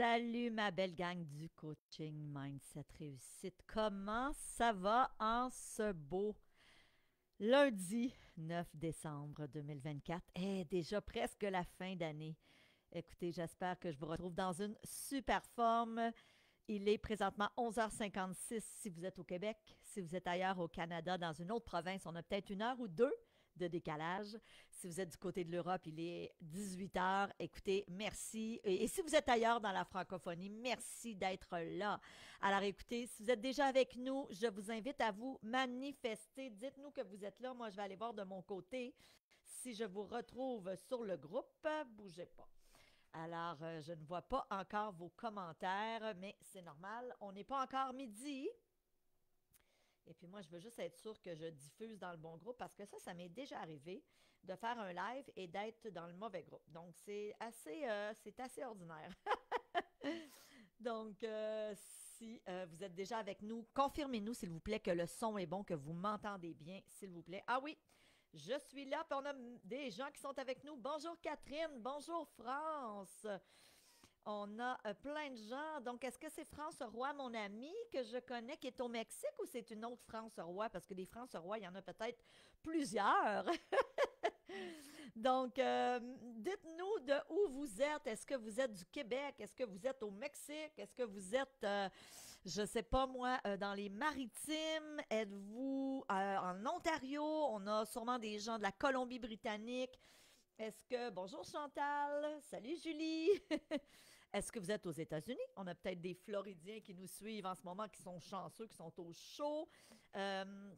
Salut ma belle gang du coaching Mindset Réussite. Comment ça va en ce beau lundi 9 décembre 2024? Déjà presque la fin d'année. Écoutez, j'espère que je vous retrouve dans une super forme. Il est présentement 11h56 si vous êtes au Québec. Si vous êtes ailleurs au Canada, dans une autre province, on a peut-être une heure ou deux de décalage. Si vous êtes du côté de l'Europe, il est 18h. Écoutez, merci. Et si vous êtes ailleurs dans la francophonie, merci d'être là. Alors écoutez, si vous êtes déjà avec nous, je vous invite à vous manifester. Dites-nous que vous êtes là. Moi, je vais aller voir de mon côté si je vous retrouve sur le groupe. Bougez pas. Alors, je ne vois pas encore vos commentaires, mais c'est normal. On n'est pas encore midi. Et puis moi, je veux juste être sûre que je diffuse dans le bon groupe parce que ça m'est déjà arrivé de faire un live et d'être dans le mauvais groupe. Donc, c'est assez ordinaire. Donc, si vous êtes déjà avec nous, confirmez-nous, s'il vous plaît, que le son est bon, que vous m'entendez bien, s'il vous plaît. Ah oui, je suis là, puis on a des gens qui sont avec nous. Bonjour Catherine, bonjour France. On a plein de gens. Donc, est-ce que c'est France Roy, mon ami, que je connais, qui est au Mexique, ou c'est une autre France Roy? Parce que des France Roy, il y en a peut-être plusieurs. Donc, dites-nous de où vous êtes. Est-ce que vous êtes du Québec? Est-ce que vous êtes au Mexique? Est-ce que vous êtes, je ne sais pas moi, dans les Maritimes? Êtes-vous en Ontario? On a sûrement des gens de la Colombie-Britannique. Est-ce que... Bonjour Chantal. Salut Julie. Est-ce que vous êtes aux États-Unis? On a peut-être des Floridiens qui nous suivent en ce moment, qui sont chanceux, qui sont au chaud. Euh,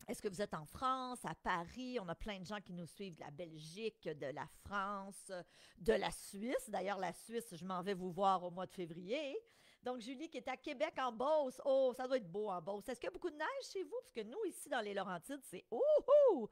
est-ce que vous êtes en France, à Paris? On a plein de gens qui nous suivent de la Belgique, de la France, de la Suisse. D'ailleurs, la Suisse, je m'en vais vous voir au mois de février. Donc, Julie qui est à Québec en Beauce. Oh, ça doit être beau en Beauce. Est-ce qu'il y a beaucoup de neige chez vous? Parce que nous, ici, dans les Laurentides, c'est ouhou!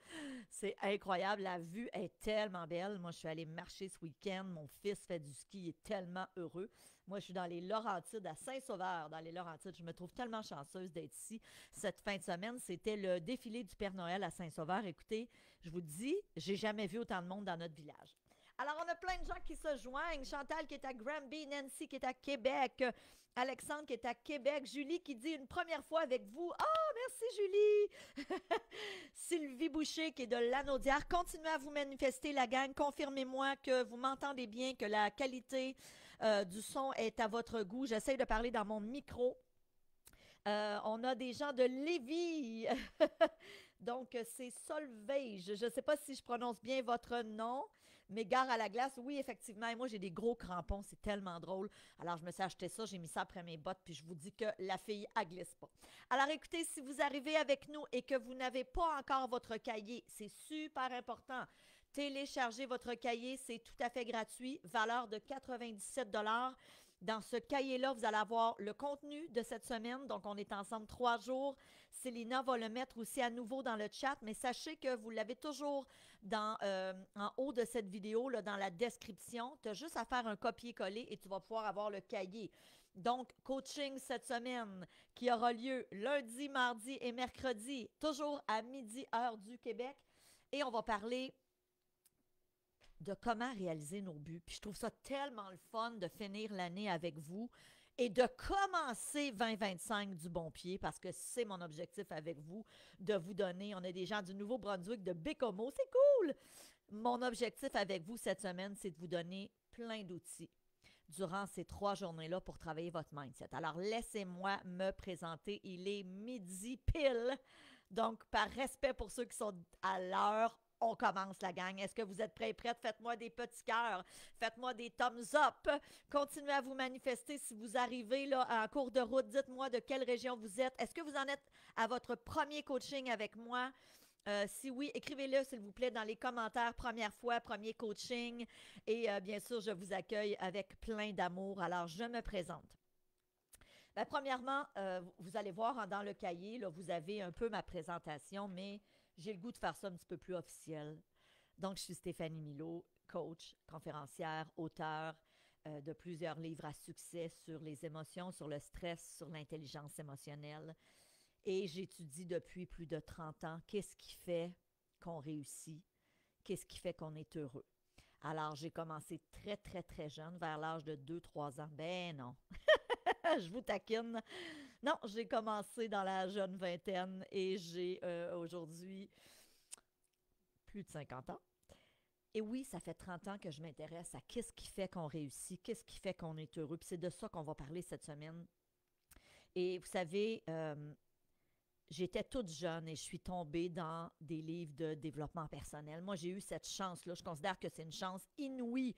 C'est incroyable. La vue est tellement belle. Moi, je suis allée marcher ce week-end. Mon fils fait du ski. Il est tellement heureux. Moi, je suis dans les Laurentides, à Saint-Sauveur, dans les Laurentides. Je me trouve tellement chanceuse d'être ici. Cette fin de semaine, c'était le défilé du Père Noël à Saint-Sauveur. Écoutez, je vous dis, j'ai jamais vu autant de monde dans notre village. Alors, on a plein de gens qui se joignent. Chantal qui est à Granby, Nancy qui est à Québec, Alexandre qui est à Québec, Julie qui dit une première fois avec vous. Oh, merci Julie! Sylvie Boucher qui est de Lanaudière. Continuez à vous manifester, la gang. Confirmez-moi que vous m'entendez bien, que la qualité du son est à votre goût. J'essaie de parler dans mon micro. On a des gens de Lévis. Donc, c'est Solveig. Je ne sais pas si je prononce bien votre nom, mais gare à la glace, oui, effectivement. Et moi, j'ai des gros crampons. C'est tellement drôle. Alors, je me suis acheté ça. J'ai mis ça après mes bottes. Puis, je vous dis que la fille, elle glisse pas. Alors, écoutez, si vous arrivez avec nous et que vous n'avez pas encore votre cahier, c'est super important. Téléchargez votre cahier. C'est tout à fait gratuit. Valeur de 97 dollars. Dans ce cahier-là, vous allez avoir le contenu de cette semaine. Donc, on est ensemble 3 jours. Célina va le mettre aussi à nouveau dans le chat, mais sachez que vous l'avez toujours en haut de cette vidéo, là, dans la description. Tu as juste à faire un copier-coller et tu vas pouvoir avoir le cahier. Donc, coaching cette semaine qui aura lieu lundi, mardi et mercredi, toujours à midi, heure du Québec. Et on va parler de comment réaliser nos buts. Puis je trouve ça tellement le fun de finir l'année avec vous et de commencer 2025 du bon pied parce que c'est mon objectif avec vous, de vous donner, on a des gens du Nouveau-Brunswick, de Bécomo, c'est cool! Mon objectif avec vous cette semaine, c'est de vous donner plein d'outils durant ces 3 journées-là pour travailler votre mindset. Alors, laissez-moi me présenter. Il est midi pile. Donc, par respect pour ceux qui sont à l'heure, on commence la gang. Est-ce que vous êtes prêts et prêtes? Faites-moi des petits cœurs. Faites-moi des thumbs up. Continuez à vous manifester si vous arrivez là en cours de route. Dites-moi de quelle région vous êtes. Est-ce que vous en êtes à votre premier coaching avec moi? Si oui, écrivez-le s'il vous plaît dans les commentaires. Première fois, premier coaching. Et bien sûr, je vous accueille avec plein d'amour. Alors, je me présente. Ben, premièrement, vous allez voir dans le cahier, là, vous avez un peu ma présentation, mais j'ai le goût de faire ça un petit peu plus officiel. Donc, je suis Stéphanie Milot, coach, conférencière, auteure de plusieurs livres à succès sur les émotions, sur le stress, sur l'intelligence émotionnelle. Et j'étudie depuis plus de 30 ans qu'est-ce qui fait qu'on réussit, qu'est-ce qui fait qu'on est heureux. Alors, j'ai commencé très, très, très jeune, vers l'âge de 2, 3 ans. Ben non, je vous taquine. Non, j'ai commencé dans la jeune vingtaine et j'ai aujourd'hui plus de 50 ans. Et oui, ça fait 30 ans que je m'intéresse à qu'est-ce qui fait qu'on réussit, qu'est-ce qui fait qu'on est heureux. Puis c'est de ça qu'on va parler cette semaine. Et vous savez, j'étais toute jeune et je suis tombée dans des livres de développement personnel. Moi, j'ai eu cette chance-là. Je considère que c'est une chance inouïe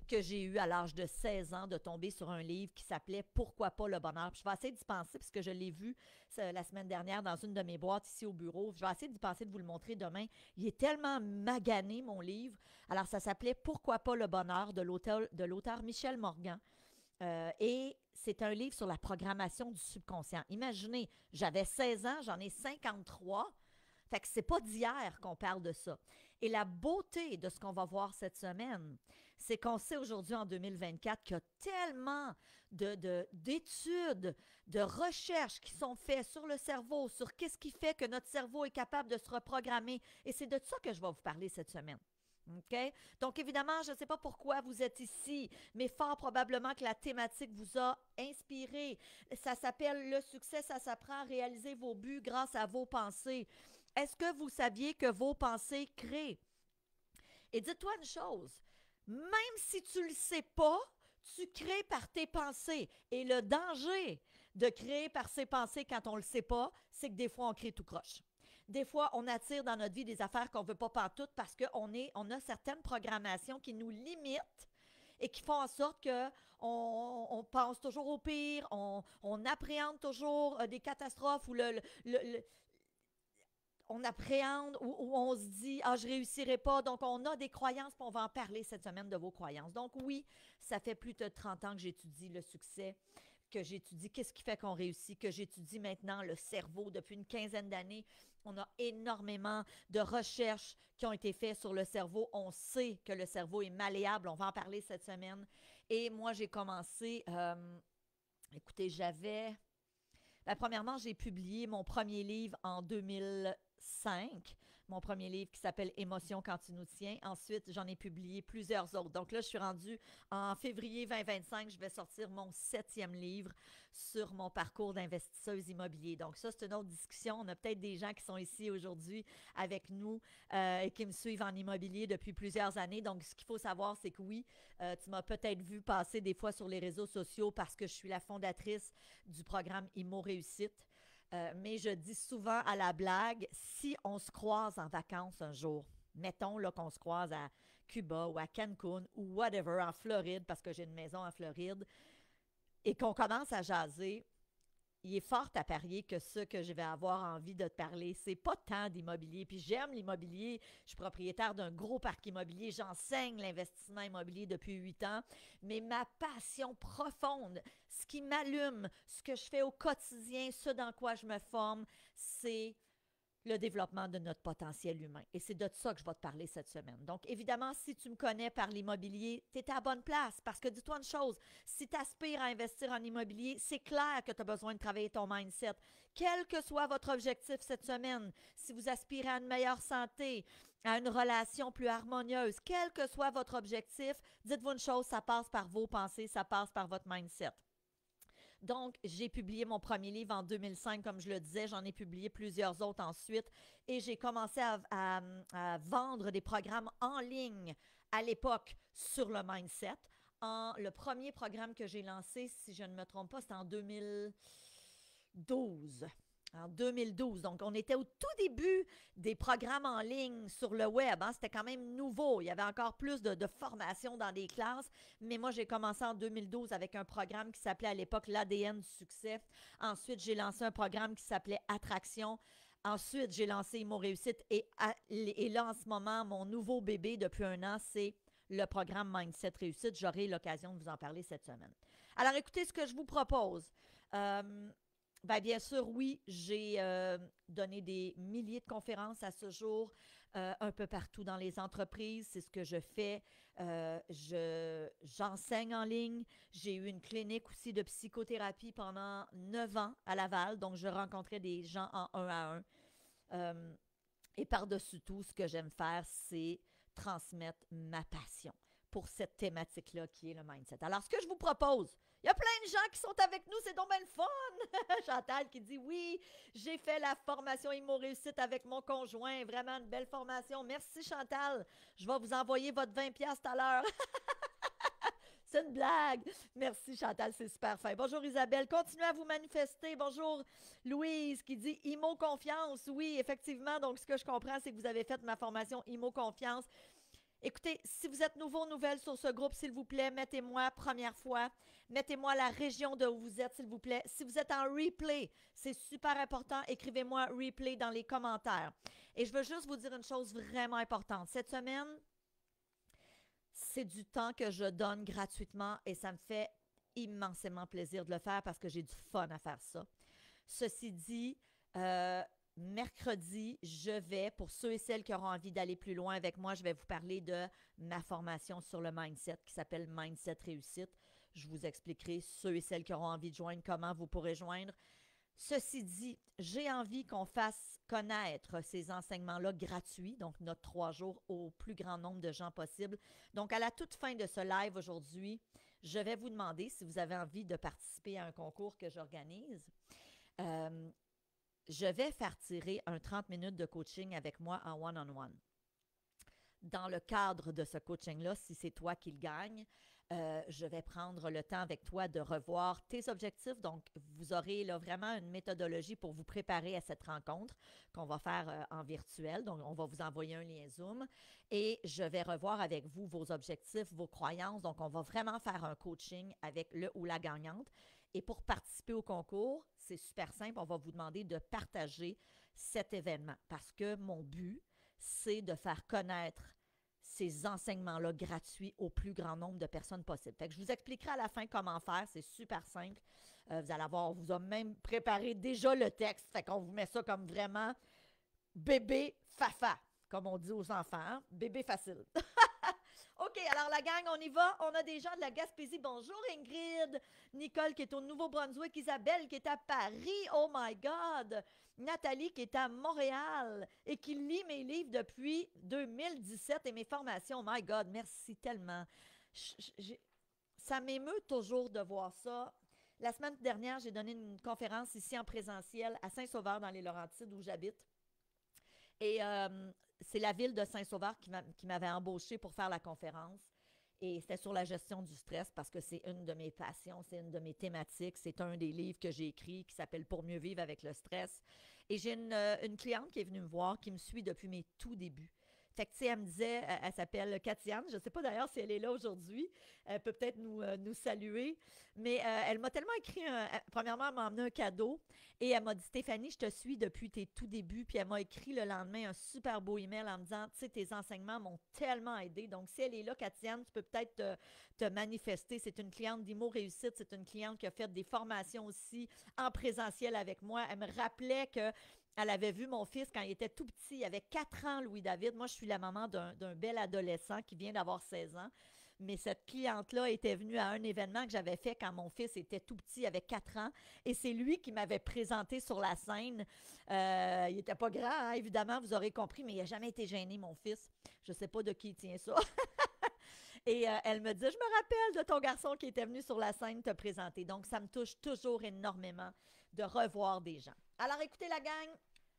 que j'ai eue à l'âge de 16 ans de tomber sur un livre qui s'appelait Pourquoi pas le bonheur. Puis je vais essayer d'y penser parce que je l'ai vu la semaine dernière dans une de mes boîtes ici au bureau. Je vais essayer d'y penser, de vous le montrer demain. Il est tellement magané, mon livre. Alors, ça s'appelait Pourquoi pas le bonheur de l'auteur Michel Morgan. Et c'est un livre sur la programmation du subconscient. Imaginez, j'avais 16 ans, j'en ai 53. Fait que c'est pas d'hier qu'on parle de ça. Et la beauté de ce qu'on va voir cette semaine, c'est qu'on sait aujourd'hui en 2024 qu'il y a tellement d'études, de recherches qui sont faites sur le cerveau, sur qu'est-ce qui fait que notre cerveau est capable de se reprogrammer. Et c'est de ça que je vais vous parler cette semaine. OK? Donc, évidemment, je ne sais pas pourquoi vous êtes ici, mais fort probablement que la thématique vous a inspiré. Ça s'appelle Le succès, ça s'apprend à réaliser vos buts grâce à vos pensées. Est-ce que vous saviez que vos pensées créent? Et dis-toi une chose, même si tu ne le sais pas, tu crées par tes pensées. Et le danger de créer par ses pensées quand on ne le sait pas, c'est que des fois, on crée tout croche. Des fois, on attire dans notre vie des affaires qu'on ne veut pas pantoute parce on a certaines programmations qui nous limitent et qui font en sorte qu'on pense toujours au pire, on appréhende toujours des catastrophes ou on appréhende ou on se dit « Ah, je ne réussirai pas ». Donc, on a des croyances, puis on va en parler cette semaine de vos croyances. Donc, oui, ça fait plus de 30 ans que j'étudie le succès, que j'étudie qu'est-ce qui fait qu'on réussit, que j'étudie maintenant le cerveau depuis une quinzaine d'années. On a énormément de recherches qui ont été faites sur le cerveau. On sait que le cerveau est malléable. On va en parler cette semaine. Et moi, j'ai commencé, écoutez, premièrement, j'ai publié mon premier livre en 2005, mon premier livre qui s'appelle Émotion quand tu nous tiens. Ensuite, j'en ai publié plusieurs autres. Donc là, je suis rendue en février 2025, je vais sortir mon 7e livre sur mon parcours d'investisseuse immobilier. Donc ça, c'est une autre discussion. On a peut-être des gens qui sont ici aujourd'hui avec nous et qui me suivent en immobilier depuis plusieurs années. Donc, ce qu'il faut savoir, c'est que oui, tu m'as peut-être vu passer des fois sur les réseaux sociaux parce que je suis la fondatrice du programme Immo Réussite. Mais je dis souvent à la blague, si on se croise en vacances un jour, mettons là, qu'on se croise à Cuba ou à Cancun ou whatever, en Floride, parce que j'ai une maison en Floride, et qu'on commence à jaser, il est fort à parier que ce que je vais avoir envie de te parler, c'est pas tant d'immobilier. Puis j'aime l'immobilier. Je suis propriétaire d'un gros parc immobilier. J'enseigne l'investissement immobilier depuis 8 ans. Mais ma passion profonde, ce qui m'allume, ce que je fais au quotidien, ce dans quoi je me forme, c'est le développement de notre potentiel humain. Et c'est de ça que je vais te parler cette semaine. Donc, évidemment, si tu me connais par l'immobilier, tu es à la bonne place. Parce que dis-toi une chose, si tu aspires à investir en immobilier, c'est clair que tu as besoin de travailler ton mindset. Quel que soit votre objectif cette semaine, si vous aspirez à une meilleure santé, à une relation plus harmonieuse, quel que soit votre objectif, dites-vous une chose, ça passe par vos pensées, ça passe par votre mindset. Donc, j'ai publié mon premier livre en 2005, comme je le disais. J'en ai publié plusieurs autres ensuite. Et j'ai commencé à vendre des programmes en ligne à l'époque sur le mindset. Le premier programme que j'ai lancé, si je ne me trompe pas, c'était en 2012. En 2012. Donc, on était au tout début des programmes en ligne sur le web. Hein. C'était quand même nouveau. Il y avait encore plus de formations dans des classes. Mais moi, j'ai commencé en 2012 avec un programme qui s'appelait à l'époque l'ADN du succès. Ensuite, j'ai lancé un programme qui s'appelait Attraction. Ensuite, j'ai lancé Immo Réussite. Et là, en ce moment, mon nouveau bébé depuis 1 an, c'est le programme Mindset Réussite. J'aurai l'occasion de vous en parler cette semaine. Alors, écoutez ce que je vous propose. Bien sûr, oui, j'ai donné des milliers de conférences à ce jour, un peu partout dans les entreprises. C'est ce que je fais. J'enseigne en ligne. J'ai eu une clinique aussi de psychothérapie pendant 9 ans à Laval. Donc, je rencontrais des gens en 1 à 1. Et par-dessus tout, ce que j'aime faire, c'est transmettre ma passion. pour cette thématique-là qui est le mindset. Alors, ce que je vous propose, il y a plein de gens qui sont avec nous, c'est donc bien le fun! Chantal qui dit oui, j'ai fait la formation Immo Réussite avec mon conjoint, vraiment une belle formation. Merci Chantal, je vais vous envoyer votre 20$ tout à l'heure. C'est une blague. Merci Chantal, c'est super fin. Bonjour Isabelle, continuez à vous manifester. Bonjour Louise qui dit Immo Confiance. Oui, effectivement, donc ce que je comprends, c'est que vous avez fait ma formation Immo Confiance. Écoutez, si vous êtes nouveau, nouvelle sur ce groupe, s'il vous plaît, mettez-moi première fois, mettez-moi la région de où vous êtes, s'il vous plaît. Si vous êtes en replay, c'est super important, écrivez-moi replay dans les commentaires. Et je veux juste vous dire une chose vraiment importante. Cette semaine, c'est du temps que je donne gratuitement et ça me fait immensément plaisir de le faire parce que j'ai du fun à faire ça. Ceci dit, mercredi, je vais, pour ceux et celles qui auront envie d'aller plus loin avec moi, je vais vous parler de ma formation sur le mindset qui s'appelle Mindset Réussite. Je vous expliquerai, ceux et celles qui auront envie de joindre, comment vous pourrez joindre. Ceci dit, j'ai envie qu'on fasse connaître ces enseignements-là gratuits, donc notre 3 jours, au plus grand nombre de gens possible. Donc, à la toute fin de ce live aujourd'hui, je vais vous demander si vous avez envie de participer à un concours que j'organise. Je vais faire tirer un 30 minutes de coaching avec moi en one-on-one. Dans le cadre de ce coaching-là, si c'est toi qui le gagne, je vais prendre le temps avec toi de revoir tes objectifs. Donc, vous aurez là vraiment une méthodologie pour vous préparer à cette rencontre qu'on va faire en virtuel. Donc, on va vous envoyer un lien Zoom et je vais revoir avec vous vos objectifs, vos croyances. Donc, on va vraiment faire un coaching avec le ou la gagnante. Et pour participer au concours, c'est super simple. On va vous demander de partager cet événement parce que mon but, c'est de faire connaître ces enseignements-là gratuits au plus grand nombre de personnes possible. Fait que je vous expliquerai à la fin comment faire. C'est super simple. Vous allez voir, on vous a même préparé déjà le texte. Fait qu'on vous met ça comme vraiment bébé fafa, comme on dit aux enfants. Hein? Bébé facile. OK, alors la gang, on y va. On a des gens de la Gaspésie. Bonjour Ingrid. Nicole qui est au Nouveau-Brunswick. Isabelle qui est à Paris. Oh my God. Nathalie qui est à Montréal et qui lit mes livres depuis 2017 et mes formations. My God, merci tellement. Ça m'émeut toujours de voir ça. La semaine dernière, j'ai donné une conférence ici en présentiel à Saint-Sauveur dans les Laurentides où j'habite. Et c'est la ville de Saint-Sauveur qui m'avait embauchée pour faire la conférence. Et c'était sur la gestion du stress parce que c'est une de mes passions, c'est une de mes thématiques. C'est un des livres que j'ai écrit qui s'appelle « Pour mieux vivre avec le stress ». Et j'ai une cliente qui est venue me voir, qui me suit depuis mes tout débuts. Fait que, tu sais, elle me disait, elle s'appelle Katiane, je ne sais pas d'ailleurs si elle est là aujourd'hui, elle peut peut-être nous saluer, mais elle m'a tellement écrit, premièrement, elle m'a emmené un cadeau et elle m'a dit, Stéphanie, je te suis depuis tes tout débuts, puis elle m'a écrit le lendemain un super beau email en me disant, tu sais, tes enseignements m'ont tellement aidé, donc si elle est là, Katiane, tu peux peut-être te manifester, c'est une cliente d'Immo Réussite, c'est une cliente qui a fait des formations aussi en présentiel avec moi, elle me rappelait que elle avait vu mon fils quand il était tout petit. Il avait 4 ans, Louis-David. Moi, je suis la maman d'un bel adolescent qui vient d'avoir 16 ans. Mais cette cliente-là était venue à un événement que j'avais fait quand mon fils était tout petit, il avait 4 ans. Et c'est lui qui m'avait présenté sur la scène. Il n'était pas grand, hein, évidemment, vous aurez compris, mais il n'a jamais été gêné, mon fils. Je ne sais pas de qui il tient ça. Et elle me dit, je me rappelle de ton garçon qui était venu sur la scène te présenter. Donc, ça me touche toujours énormément de revoir des gens. Alors, écoutez la gang,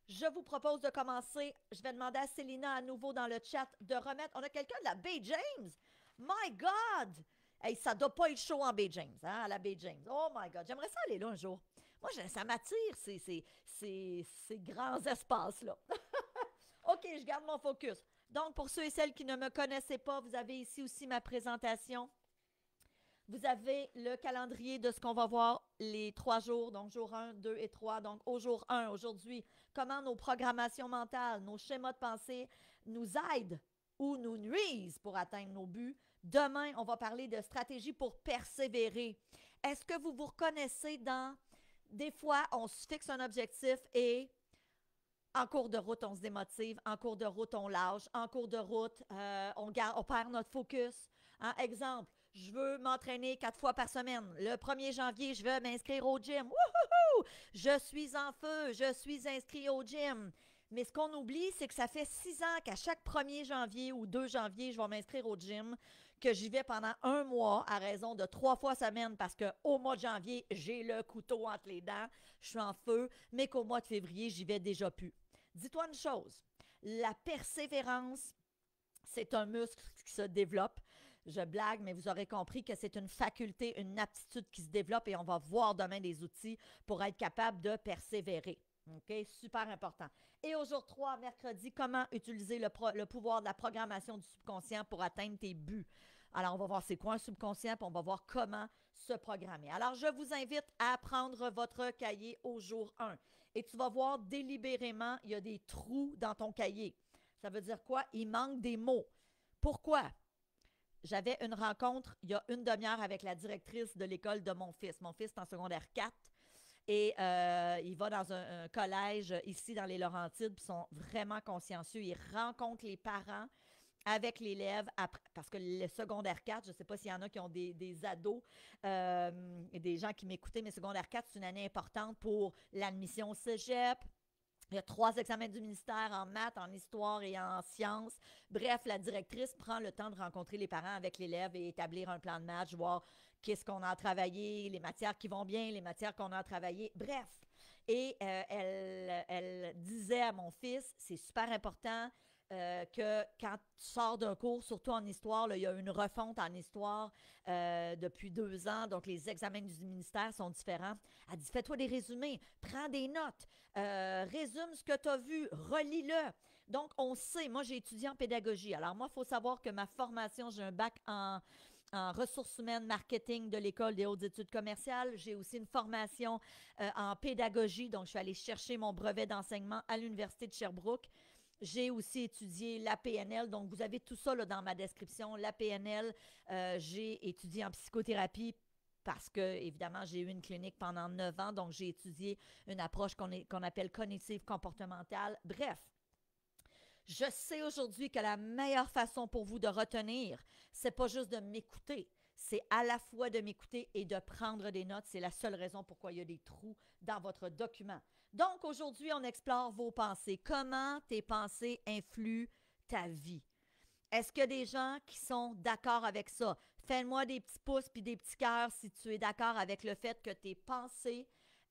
je vous propose de commencer. Je vais demander à Célina à nouveau dans le chat de remettre. On a quelqu'un de la Bay James. My God! Hey, ça doit pas être chaud en Bay James, hein, à la Bay James. Oh my God, j'aimerais ça aller là un jour. Moi, ça m'attire, ces grands espaces-là. OK, je garde mon focus. Donc, pour ceux et celles qui ne me connaissaient pas, vous avez ici aussi ma présentation. Vous avez le calendrier de ce qu'on va voir les 3 jours, donc jour 1, 2 et 3. Donc, au jour 1, aujourd'hui, comment nos programmations mentales, nos schémas de pensée nous aident ou nous nuisent pour atteindre nos buts. Demain, on va parler de stratégie pour persévérer. Est-ce que vous vous reconnaissez dans... Des fois, on se fixe un objectif et en cours de route, on se démotive. En cours de route, on lâche. En cours de route, on perd notre focus. Hein? Exemple, je veux m'entraîner 4 fois par semaine. Le 1er janvier, je veux m'inscrire au gym. Wouhou! Je suis en feu. Je suis inscrit au gym. Mais ce qu'on oublie, c'est que ça fait 6 ans qu'à chaque 1er janvier ou 2 janvier, je vais m'inscrire au gym, que j'y vais pendant un mois à raison de 3 fois semaine parce qu'au mois de janvier, j'ai le couteau entre les dents, je suis en feu, mais qu'au mois de février, j'y vais déjà plus. Dis-toi une chose, la persévérance, c'est un muscle qui se développe. Je blague, mais vous aurez compris que c'est une faculté, une aptitude qui se développe et on va voir demain des outils pour être capable de persévérer. OK? Super important. Et au jour 3, mercredi, comment utiliser le pouvoir de la programmation du subconscient pour atteindre tes buts. Alors, on va voir c'est quoi un subconscient, puis on va voir comment se programmer. Alors, je vous invite à prendre votre cahier au jour 1. Et tu vas voir délibérément, il y a des trous dans ton cahier. Ça veut dire quoi? Il manque des mots. Pourquoi? J'avais une rencontre il y a une demi-heure avec la directrice de l'école de mon fils. Mon fils est en secondaire 4 et il va dans un collège ici dans les Laurentides, puis ils sont vraiment consciencieux. Ils rencontrent les parents avec l'élève, parce que le secondaire 4, je ne sais pas s'il y en a qui ont des ados et des gens qui m'écoutaient, mais secondaire 4, c'est une année importante pour l'admission au cégep. Il y a 3 examens du ministère en maths, en histoire et en sciences. Bref, la directrice prend le temps de rencontrer les parents avec l'élève et établir un plan de match, voir qu'est-ce qu'on a travaillé, les matières qui vont bien, les matières qu'on a travaillées. Bref, et elle disait à mon fils, c'est super important que quand tu sors d'un cours, surtout en histoire, là, il y a une refonte en histoire depuis 2 ans, donc les examens du ministère sont différents. Elle dit, fais-toi des résumés, prends des notes, résume ce que tu as vu, relis-le. Donc, on sait, moi j'ai étudié en pédagogie. Alors moi, il faut savoir que ma formation, j'ai un bac en ressources humaines, marketing de l'École des hautes études commerciales. J'ai aussi une formation en pédagogie, donc je suis allée chercher mon brevet d'enseignement à l'Université de Sherbrooke. J'ai aussi étudié la PNL, donc vous avez tout ça là, dans ma description. La PNL, j'ai étudié en psychothérapie parce que, évidemment, j'ai eu une clinique pendant 9 ans, donc j'ai étudié une approche qu'on appelle cognitive comportementale. Bref, je sais aujourd'hui que la meilleure façon pour vous de retenir, c'est pas juste de m'écouter, c'est à la fois de m'écouter et de prendre des notes. C'est la seule raison pourquoi il y a des trous dans votre document. Donc, aujourd'hui, on explore vos pensées. Comment tes pensées influent ta vie? Est-ce qu'il y a des gens qui sont d'accord avec ça? Fais-moi des petits pouces puis des petits cœurs si tu es d'accord avec le fait que tes pensées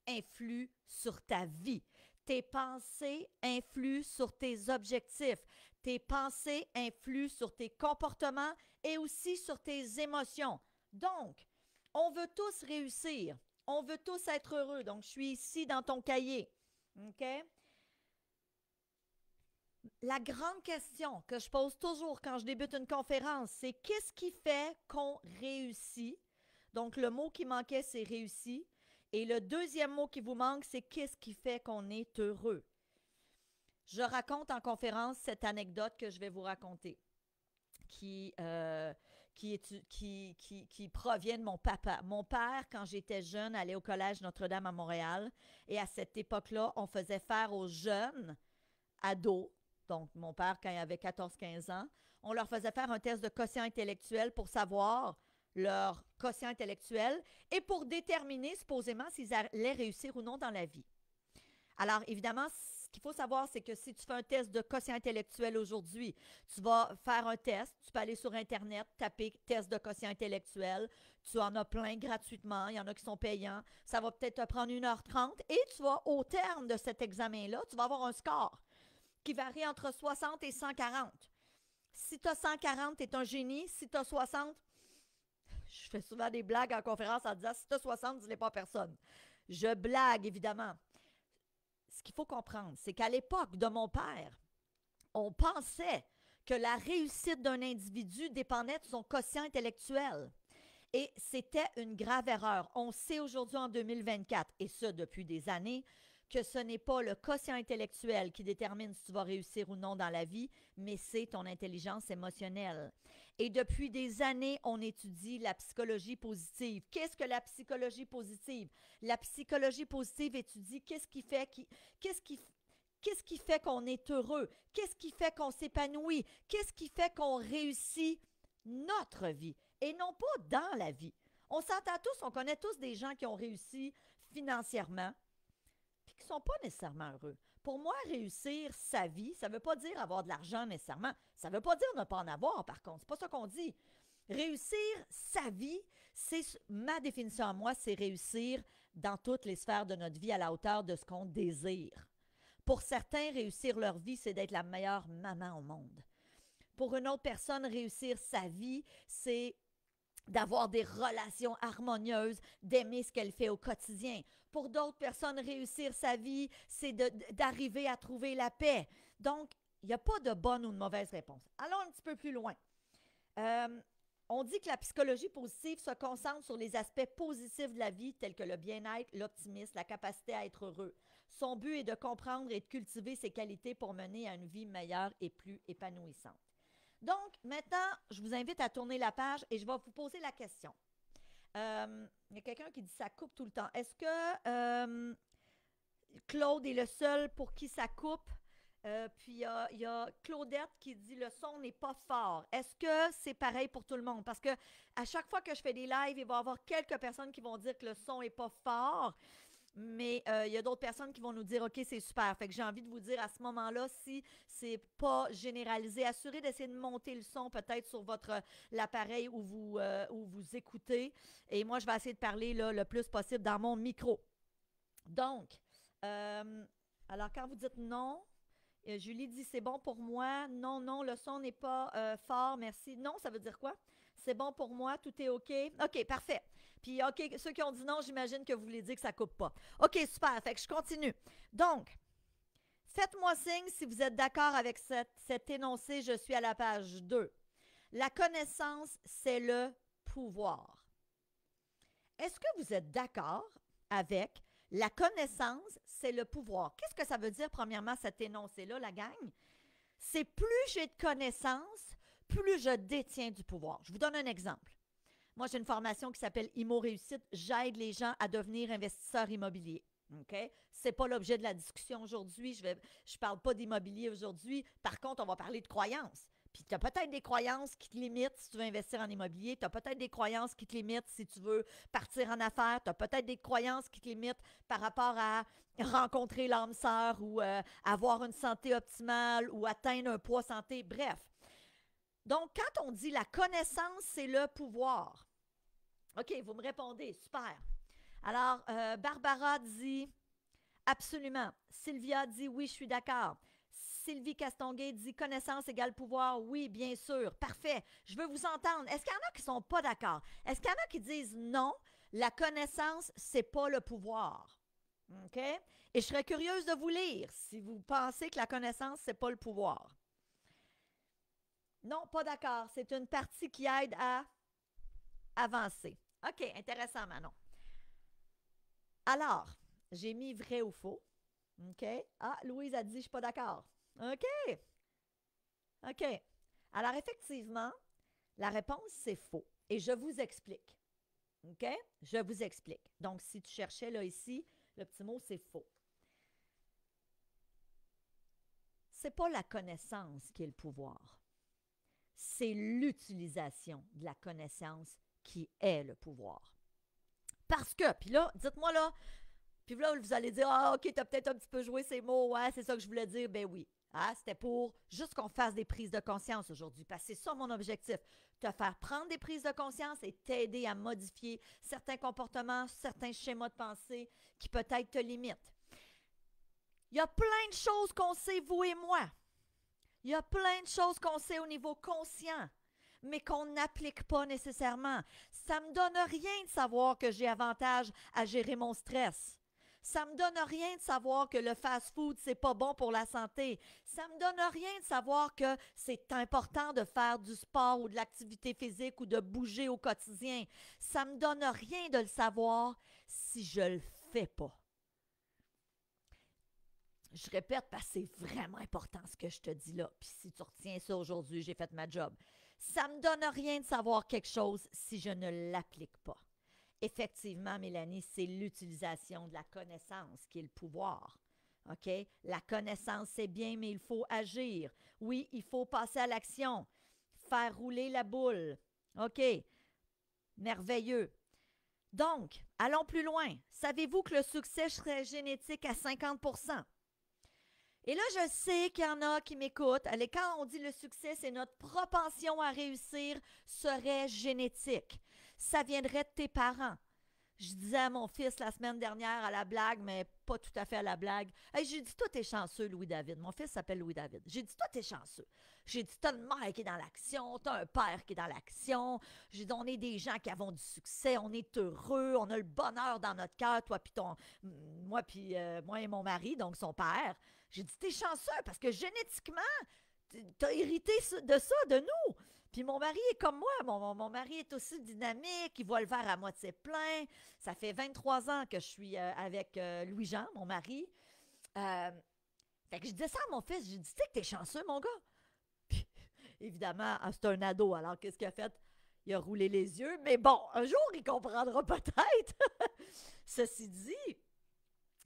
influent sur ta vie. Tes pensées influent sur tes objectifs. Tes pensées influent sur tes comportements et aussi sur tes émotions. Donc, on veut tous réussir. On veut tous être heureux. Donc, je suis ici dans ton cahier. OK? La grande question que je pose toujours quand je débute une conférence, c'est qu'est-ce qui fait qu'on réussit? Donc, le mot qui manquait, c'est réussi. Et le deuxième mot qui vous manque, c'est qu'est-ce qui fait qu'on est heureux? Je raconte en conférence cette anecdote que je vais vous raconter, qui provient de mon papa. Mon père, quand j'étais jeune, allait au collège Notre-Dame à Montréal. Et à cette époque-là, on faisait faire aux jeunes ados, donc mon père, quand il avait 14-15 ans, on leur faisait faire un test de quotient intellectuel pour savoir leur quotient intellectuel et pour déterminer supposément s'ils allaient réussir ou non dans la vie. Alors, évidemment, ce qu'il faut savoir, c'est que si tu fais un test de quotient intellectuel aujourd'hui, tu vas faire un test, tu peux aller sur Internet, taper test de quotient intellectuel, tu en as plein gratuitement, il y en a qui sont payants, ça va peut-être te prendre 1h30 et tu vas, au terme de cet examen-là, tu vas avoir un score qui varie entre 60 et 140. Si tu as 140, tu es un génie. Si tu as 60, je fais souvent des blagues en conférence en disant si tu as 60, tu n'es pas personne. Je blague, évidemment. Ce qu'il faut comprendre, c'est qu'à l'époque de mon père, on pensait que la réussite d'un individu dépendait de son quotient intellectuel. Et c'était une grave erreur. On sait aujourd'hui en 2024, et ce depuis des années, que ce n'est pas le quotient intellectuel qui détermine si tu vas réussir ou non dans la vie, mais c'est ton intelligence émotionnelle. Et depuis des années, on étudie la psychologie positive. Qu'est-ce que la psychologie positive? La psychologie positive étudie qu'est-ce qui fait qu'on est heureux? Qu'est-ce qui fait qu'on s'épanouit? Qu'est-ce qui fait qu'on réussit notre vie et non pas dans la vie? On s'entend tous, on connaît tous des gens qui ont réussi financièrement, qui ne sont pas nécessairement heureux. pour moi, réussir sa vie, ça ne veut pas dire avoir de l'argent nécessairement. Ça ne veut pas dire ne pas en avoir, par contre. C'est pas ça qu'on dit. Réussir sa vie, c'est ma définition à moi, c'est réussir dans toutes les sphères de notre vie à la hauteur de ce qu'on désire. Pour certains, réussir leur vie, c'est d'être la meilleure maman au monde. Pour une autre personne, réussir sa vie, c'est d'avoir des relations harmonieuses, d'aimer ce qu'elle fait au quotidien. Pour d'autres personnes, réussir sa vie, c'est d'arriver à trouver la paix. Donc, il n'y a pas de bonne ou de mauvaise réponse. Allons un petit peu plus loin. On dit que la psychologie positive se concentre sur les aspects positifs de la vie, tels que le bien-être, l'optimisme, la capacité à être heureux. Son but est de comprendre et de cultiver ses qualités pour mener à une vie meilleure et plus épanouissante. Donc, maintenant, je vous invite à tourner la page et je vais vous poser la question. Il y a quelqu'un qui dit ça coupe tout le temps. Est-ce que Claude est le seul pour qui ça coupe? Puis il y a Claudette qui dit le son n'est pas fort. Est-ce que c'est pareil pour tout le monde? Parce que à chaque fois que je fais des lives, il va y avoir quelques personnes qui vont dire que le son n'est pas fort. Mais il y a d'autres personnes qui vont nous dire « OK, c'est super ». Fait que j'ai envie de vous dire à ce moment-là, si c'est pas généralisé, assurez d'essayer de monter le son peut-être sur l'appareil où vous écoutez. Et moi, je vais essayer de parler là, le plus possible dans mon micro. Donc, alors quand vous dites non, Julie dit « C'est bon pour moi ». Non, non, le son n'est pas fort, merci. Non, ça veut dire quoi? C'est bon pour moi, tout est OK? OK, parfait. Puis, OK, ceux qui ont dit non, j'imagine que vous voulez dire que ça ne coupe pas. OK, super. Fait que je continue. Donc, faites-moi signe si vous êtes d'accord avec cet énoncé. Je suis à la page 2. La connaissance, c'est le pouvoir. Est-ce que vous êtes d'accord avec la connaissance, c'est le pouvoir? Qu'est-ce que ça veut dire, premièrement, cet énoncé-là, la gang? C'est plus j'ai de connaissances, plus je détiens du pouvoir. Je vous donne un exemple. Moi, j'ai une formation qui s'appelle Immo Réussite. J'aide les gens à devenir investisseurs immobiliers. OK? Ce n'est pas l'objet de la discussion aujourd'hui. Je ne parle pas d'immobilier aujourd'hui. Par contre, on va parler de croyances. Puis, tu as peut-être des croyances qui te limitent si tu veux investir en immobilier. Tu as peut-être des croyances qui te limitent si tu veux partir en affaires. Tu as peut-être des croyances qui te limitent par rapport à rencontrer l'âme sœur ou avoir une santé optimale ou atteindre un poids santé. Bref. Donc, quand on dit la connaissance, c'est le pouvoir. OK, vous me répondez. Super. Alors, Barbara dit absolument. Sylvia dit oui, je suis d'accord. Sylvie Castonguay dit connaissance égale pouvoir. Oui, bien sûr. Parfait. Je veux vous entendre. Est-ce qu'il y en a qui ne sont pas d'accord? Est-ce qu'il y en a qui disent non, la connaissance, c'est pas le pouvoir? OK? Et je serais curieuse de vous lire si vous pensez que la connaissance, c'est pas le pouvoir. Non, pas d'accord. C'est une partie qui aide à avancer. OK, intéressant, Manon. Alors, j'ai mis vrai ou faux. OK. Ah, Louise a dit, je ne suis pas d'accord. OK. OK. Alors, effectivement, la réponse, c'est faux. Et je vous explique. OK? Je vous explique. Donc, si tu cherchais là ici, le petit mot, c'est faux. Ce n'est pas la connaissance qui est le pouvoir. C'est l'utilisation de la connaissance qui est le pouvoir. Parce que, puis là, dites-moi là, puis là, vous allez dire, ah, OK, tu as peut-être un petit peu joué ces mots, ouais, c'est ça que je voulais dire, ben oui. Ah, c'était pour juste qu'on fasse des prises de conscience aujourd'hui, parce que c'est ça mon objectif, te faire prendre des prises de conscience et t'aider à modifier certains comportements, certains schémas de pensée qui peut-être te limitent. Il y a plein de choses qu'on sait, vous et moi. Il y a plein de choses qu'on sait au niveau conscient, mais qu'on n'applique pas nécessairement. Ça ne me donne rien de savoir que j'ai avantage à gérer mon stress. Ça ne me donne rien de savoir que le fast-food, c'est pas bon pour la santé. Ça ne me donne rien de savoir que c'est important de faire du sport ou de l'activité physique ou de bouger au quotidien. Ça ne me donne rien de le savoir si je ne le fais pas. Je répète parce que c'est vraiment important ce que je te dis là. Puis si tu retiens ça aujourd'hui, j'ai fait ma job. Ça ne me donne rien de savoir quelque chose si je ne l'applique pas. Effectivement, Mélanie, c'est l'utilisation de la connaissance qui est le pouvoir. OK? La connaissance, c'est bien, mais il faut agir. Oui, il faut passer à l'action. Faire rouler la boule. OK? Merveilleux. Donc, allons plus loin. Savez-vous que le succès serait génétique à 50%? Et là, je sais qu'il y en a qui m'écoutent. Allez, quand on dit le succès, c'est notre propension à réussir serait génétique. Ça viendrait de tes parents. Je disais à mon fils la semaine dernière à la blague, mais pas tout à fait à la blague. Hey, j'ai dit, toi, t'es chanceux, Louis-David. Mon fils s'appelle Louis-David. J'ai dit, toi, t'es chanceux. J'ai dit, t'as une mère qui est dans l'action, t'as un père qui est dans l'action. J'ai dit, on est des gens qui avons du succès, on est heureux, on a le bonheur dans notre cœur, toi, puis moi et mon mari, donc son père. J'ai dit, t'es chanceux parce que génétiquement, t'as hérité de ça, de nous. Puis mon mari est comme moi. Mon mari est aussi dynamique. Il voit le verre à moitié plein. Ça fait 23 ans que je suis avec Louis-Jean, mon mari. Fait que je disais ça à mon fils. J'ai dit, tu sais que t'es chanceux, mon gars. Puis, évidemment, c'est un ado. Alors, qu'est-ce qu'il a fait? Il a roulé les yeux. Mais bon, un jour, il comprendra peut-être. Ceci dit,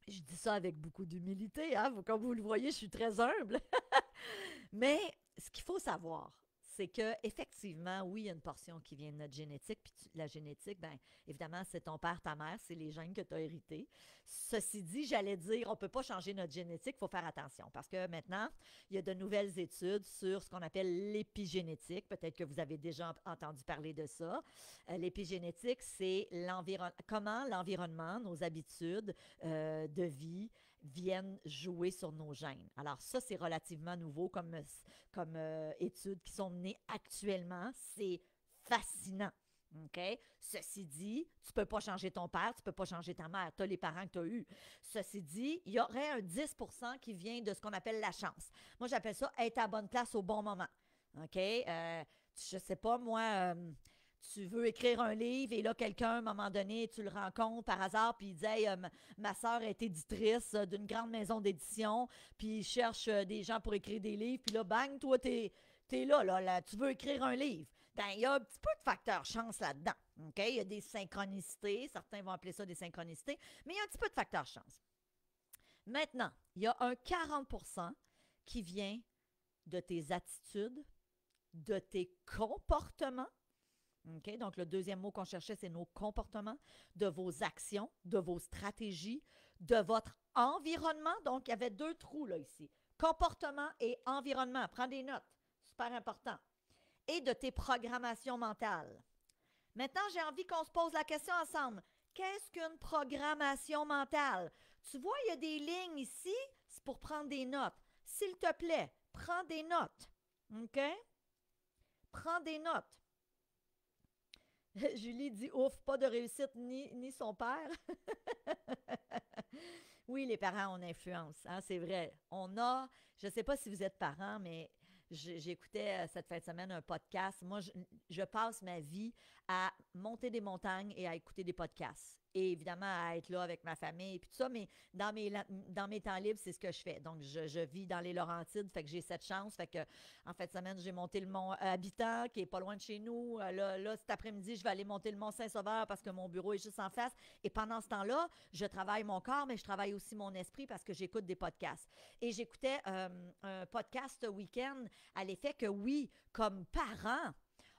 je dis ça avec beaucoup d'humilité. Hein? Comme vous le voyez, je suis très humble. Mais ce qu'il faut savoir, c'est que effectivement, oui, il y a une portion qui vient de notre génétique. Puis la génétique, bien, évidemment, c'est ton père, ta mère, c'est les gènes que tu as hérités. Ceci dit, j'allais dire, on ne peut pas changer notre génétique, il faut faire attention. Parce que maintenant, il y a de nouvelles études sur ce qu'on appelle l'épigénétique. Peut-être que vous avez déjà entendu parler de ça. L'épigénétique, c'est comment l'environnement, nos habitudes de vie, viennent jouer sur nos gènes. Alors ça, c'est relativement nouveau comme études qui sont menées actuellement. C'est fascinant. OK? Ceci dit, tu ne peux pas changer ton père, tu ne peux pas changer ta mère, tu as les parents que tu as eus. Ceci dit, il y aurait un 10% qui vient de ce qu'on appelle la chance. Moi, j'appelle ça être à la bonne place au bon moment. OK? Je ne sais pas, moi... tu veux écrire un livre et là, quelqu'un, à un moment donné, tu le rencontres par hasard, puis il dit hey, ma sœur est éditrice d'une grande maison d'édition, puis il cherche des gens pour écrire des livres, puis là, bang, toi, t'es là, tu veux écrire un livre. Ben, il y a un petit peu de facteur chance là-dedans. OK? Il y a des synchronicités, certains vont appeler ça des synchronicités, mais il y a un petit peu de facteur chance. Maintenant, il y a un 40% qui vient de tes attitudes, de tes comportements. Okay? Donc, le deuxième mot qu'on cherchait, c'est nos comportements, de vos actions, de vos stratégies, de votre environnement. Donc, il y avait 2 trous là ici. Comportement et environnement. Prends des notes. Super important. Et de tes programmations mentales. Maintenant, j'ai envie qu'on se pose la question ensemble. Qu'est-ce qu'une programmation mentale? Tu vois, il y a des lignes ici, c'est pour prendre des notes. S'il te plaît, prends des notes. OK? Prends des notes. Julie dit ouf, pas de réussite ni son père. Oui, les parents ont une influence, hein, c'est vrai. Je ne sais pas si vous êtes parents, mais j'écoutais cette fin de semaine un podcast. Moi, je passe ma vie à monter des montagnes et à écouter des podcasts. Et évidemment, à être là avec ma famille et tout ça, mais dans mes temps libres, c'est ce que je fais. Donc, je vis dans les Laurentides, fait que j'ai cette chance. Fait que, en fin de semaine, j'ai monté le mont Habitant, qui est pas loin de chez nous. Là, cet après-midi, je vais aller monter le mont Saint-Sauveur parce que mon bureau est juste en face. Et pendant ce temps-là, je travaille mon corps, mais je travaille aussi mon esprit parce que j'écoute des podcasts. Et j'écoutais un podcast ce week-end à l'effet que oui, comme parents,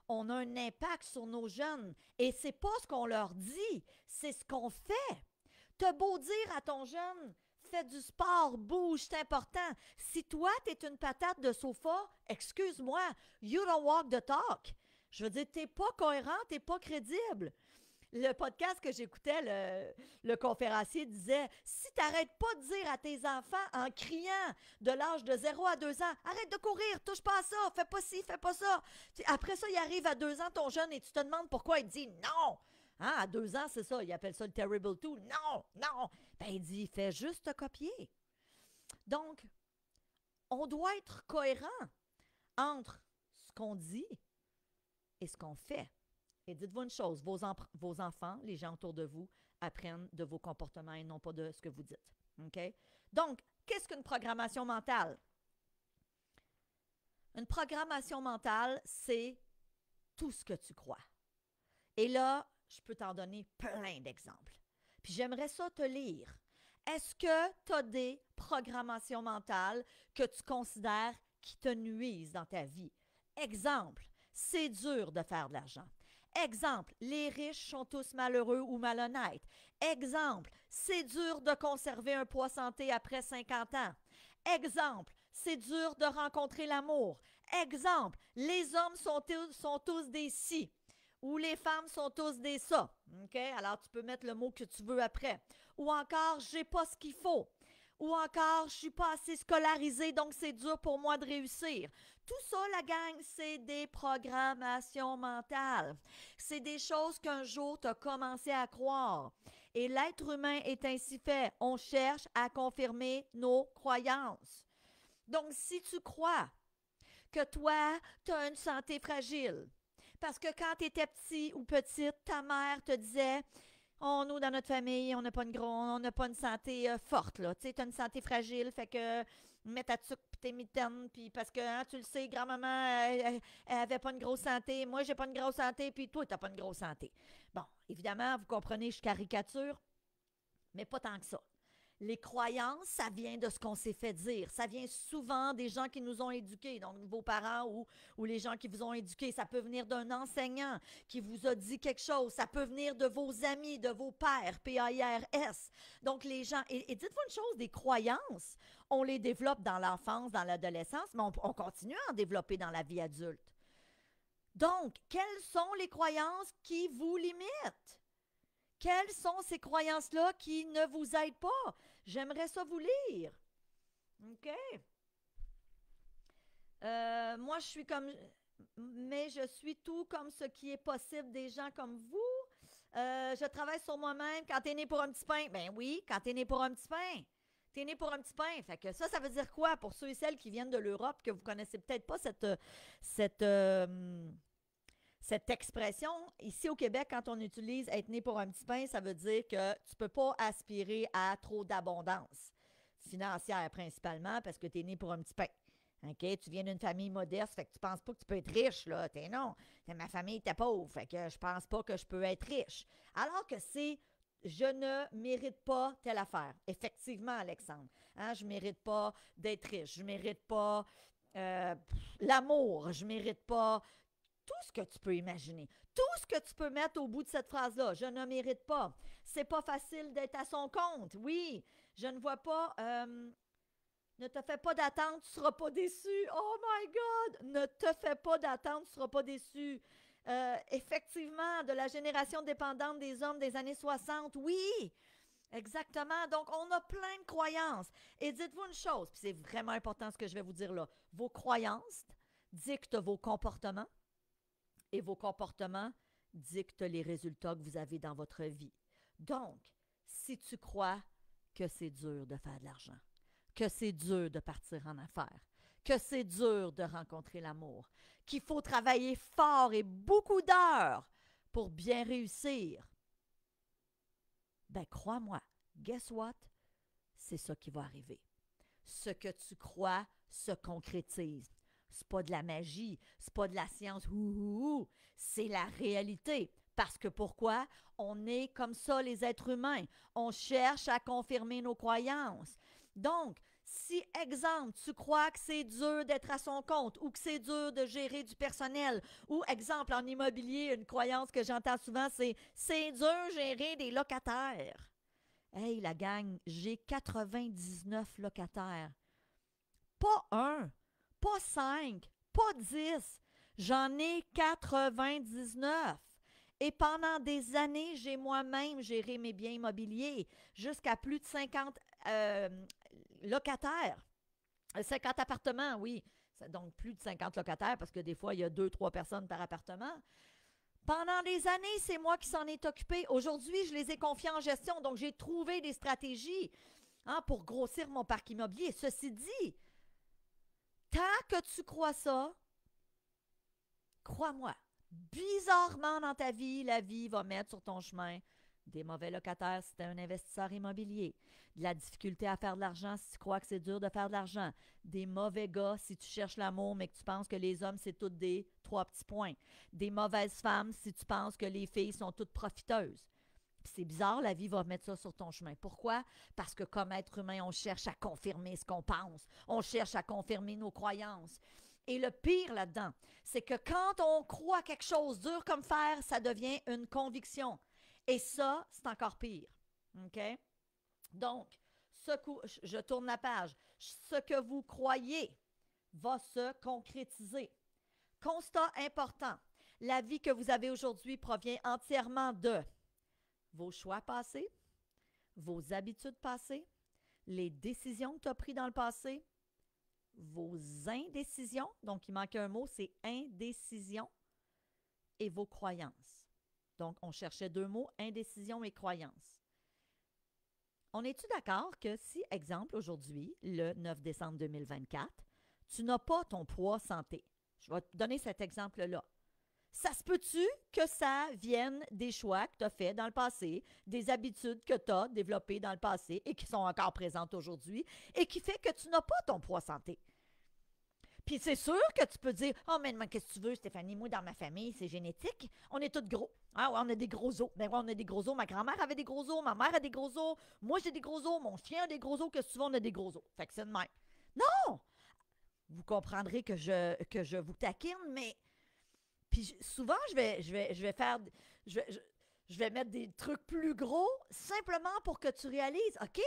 on a un impact sur nos jeunes. Et c'est pas ce qu'on leur dit, c'est ce qu'on fait. T'as beau dire à ton jeune, fais du sport, bouge, c'est important. Si toi, t'es une patate de sofa, excuse-moi, you don't walk the talk. Je veux dire, t'es pas cohérent, t'es pas crédible. Le podcast que j'écoutais, le conférencier disait « Si tu n'arrêtes pas de dire à tes enfants en criant de l'âge de 0 à 2 ans, arrête de courir, touche pas à ça, fais pas ci, fais pas ça. » Après ça, il arrive à 2 ans, ton jeune, et tu te demandes pourquoi il dit « Non! » Hein, à 2 ans, c'est ça, il appelle ça le Terrible Two. « Non! Non! » Ben, il dit « Fais juste te copier. » Donc, on doit être cohérent entre ce qu'on dit et ce qu'on fait. Et dites-vous une chose, vos enfants, les gens autour de vous, apprennent de vos comportements et non pas de ce que vous dites. OK? Donc, qu'est-ce qu'une programmation mentale? Une programmation mentale, c'est tout ce que tu crois. Et là, je peux t'en donner plein d'exemples. Puis j'aimerais ça te lire. Est-ce que tu as des programmations mentales que tu considères qui te nuisent dans ta vie? Exemple, c'est dur de faire de l'argent. Exemple, les riches sont tous malheureux ou malhonnêtes. Exemple, c'est dur de conserver un poids santé après 50 ans. Exemple, c'est dur de rencontrer l'amour. Exemple, les hommes sont tous des si ou les femmes sont tous des ça. OK? Alors, tu peux mettre le mot que tu veux après. Ou encore, j'ai pas ce qu'il faut. Ou encore, je suis pas assez scolarisé, donc c'est dur pour moi de réussir. Tout ça, la gang, c'est des programmations mentales. C'est des choses qu'un jour tu as commencé à croire. Et l'être humain est ainsi fait. On cherche à confirmer nos croyances. Donc, si tu crois que toi, tu as une santé fragile, parce que quand tu étais petit ou petite, ta mère te disait oh, nous, dans notre famille, on n'a pas une santé forte, là. Tu sais, as une santé fragile, fait que mets ta tuque pis tes mitaines, puis parce que, hein, tu le sais, grand-maman, elle avait pas une grosse santé, moi, j'ai pas une grosse santé, puis toi, t'as pas une grosse santé. Bon, évidemment, vous comprenez, je caricature, mais pas tant que ça. Les croyances, ça vient de ce qu'on s'est fait dire. Ça vient souvent des gens qui nous ont éduqués, donc vos parents ou les gens qui vous ont éduqués. Ça peut venir d'un enseignant qui vous a dit quelque chose. Ça peut venir de vos amis, de vos pères, P-A-I-R-S. Donc les gens, et dites-vous une chose, des croyances, on les développe dans l'enfance, dans l'adolescence, mais on continue à en développer dans la vie adulte. Donc, quelles sont les croyances qui vous limitent? Quelles sont ces croyances-là qui ne vous aident pas? J'aimerais ça vous lire. OK? Moi, je suis comme... Mais je suis tout comme ce qui est possible des gens comme vous. Je travaille sur moi-même. Quand t'es né pour un petit pain, ben oui, quand t'es né pour un petit pain. T'es né pour un petit pain. Fait que ça veut dire quoi pour ceux et celles qui viennent de l'Europe, que vous connaissez peut-être pas cette expression, ici au Québec, quand on utilise être né pour un petit pain, ça veut dire que tu ne peux pas aspirer à trop d'abondance financière principalement parce que tu es né pour un petit pain. OK? Tu viens d'une famille modeste, fait que tu penses pas que tu peux être riche, là. Non. Ma famille était pauvre, fait que je pense pas que je peux être riche. Alors que c'est je ne mérite pas telle affaire. Effectivement, Alexandre. Hein, je mérite pas d'être riche. Je mérite pas l'amour. Je mérite pas tout ce que tu peux imaginer, tout ce que tu peux mettre au bout de cette phrase-là. Je ne mérite pas. C'est pas facile d'être à son compte. Oui, je ne vois pas. Ne te fais pas d'attente, tu ne seras pas déçu. Oh my God! Ne te fais pas d'attente, tu ne seras pas déçu. Effectivement, de la génération dépendante des hommes des années 60, oui! Exactement. Donc, on a plein de croyances. Et dites-vous une chose, puis c'est vraiment important ce que je vais vous dire là. Vos croyances dictent vos comportements et vos comportements dictent les résultats que vous avez dans votre vie. Donc, si tu crois que c'est dur de faire de l'argent, que c'est dur de partir en affaires, que c'est dur de rencontrer l'amour, qu'il faut travailler fort et beaucoup d'heures pour bien réussir, ben crois-moi, guess what? C'est ça qui va arriver. Ce que tu crois se concrétise. C'est pas de la magie, c'est pas de la science, c'est la réalité. Parce que pourquoi? On est comme ça, les êtres humains. On cherche à confirmer nos croyances. Donc, si, exemple, tu crois que c'est dur d'être à son compte ou que c'est dur de gérer du personnel ou, exemple, en immobilier, une croyance que j'entends souvent, c'est dur de gérer des locataires. Hey, la gang, j'ai 99 locataires. Pas un, pas 5, pas 10. J'en ai 99. Et pendant des années, j'ai moi-même géré mes biens immobiliers jusqu'à plus de 50 locataires. 50 appartements, oui. Donc, plus de 50 locataires parce que des fois, il y a 2-3 personnes par appartement. Pendant des années, c'est moi qui s'en est occupé. Aujourd'hui, je les ai confiés en gestion. Donc, j'ai trouvé des stratégies pour grossir mon parc immobilier. Ceci dit, tant que tu crois ça, crois-moi, bizarrement dans ta vie, la vie va mettre sur ton chemin des mauvais locataires si tu es un investisseur immobilier, de la difficulté à faire de l'argent si tu crois que c'est dur de faire de l'argent, des mauvais gars si tu cherches l'amour mais que tu penses que les hommes c'est toutes des 3 petits points, des mauvaises femmes si tu penses que les filles sont toutes profiteuses. Puis c'est bizarre, la vie va mettre ça sur ton chemin. Pourquoi? Parce que comme être humain, on cherche à confirmer ce qu'on pense. On cherche à confirmer nos croyances. Et le pire là-dedans, c'est que quand on croit quelque chose dur comme fer, ça devient une conviction. Et ça, c'est encore pire. OK? Donc, je tourne la page. ce que vous croyez va se concrétiser. Constat important, la vie que vous avez aujourd'hui provient entièrement de vos choix passés, vos habitudes passées, les décisions que tu as prises dans le passé, vos indécisions, donc il manque un mot, c'est indécision, et vos croyances. Donc, on cherchait deux mots, indécision et croyance. On est-tu d'accord que si, exemple, aujourd'hui, le 9 décembre 2024, tu n'as pas ton poids santé? Je vais te donner cet exemple-là. Ça se peut-tu que ça vienne des choix que tu as faits dans le passé, des habitudes que tu as développées dans le passé et qui sont encore présentes aujourd'hui et qui fait que tu n'as pas ton poids santé? Puis c'est sûr que tu peux dire « Oh, mais qu'est-ce que tu veux, Stéphanie? Moi, dans ma famille, c'est génétique. On est tous gros. Ah ouais, on a des gros os. Ben ouais, on a des gros os. Ma grand-mère avait des gros os. Ma mère a des gros os. Moi, j'ai des gros os. Mon chien a des gros os. Que souvent, on a des gros os. Fait que c'est de même. » Non! Vous comprendrez que je vous taquine, mais... Puis souvent, je vais faire... Je vais mettre des trucs plus gros simplement pour que tu réalises, OK,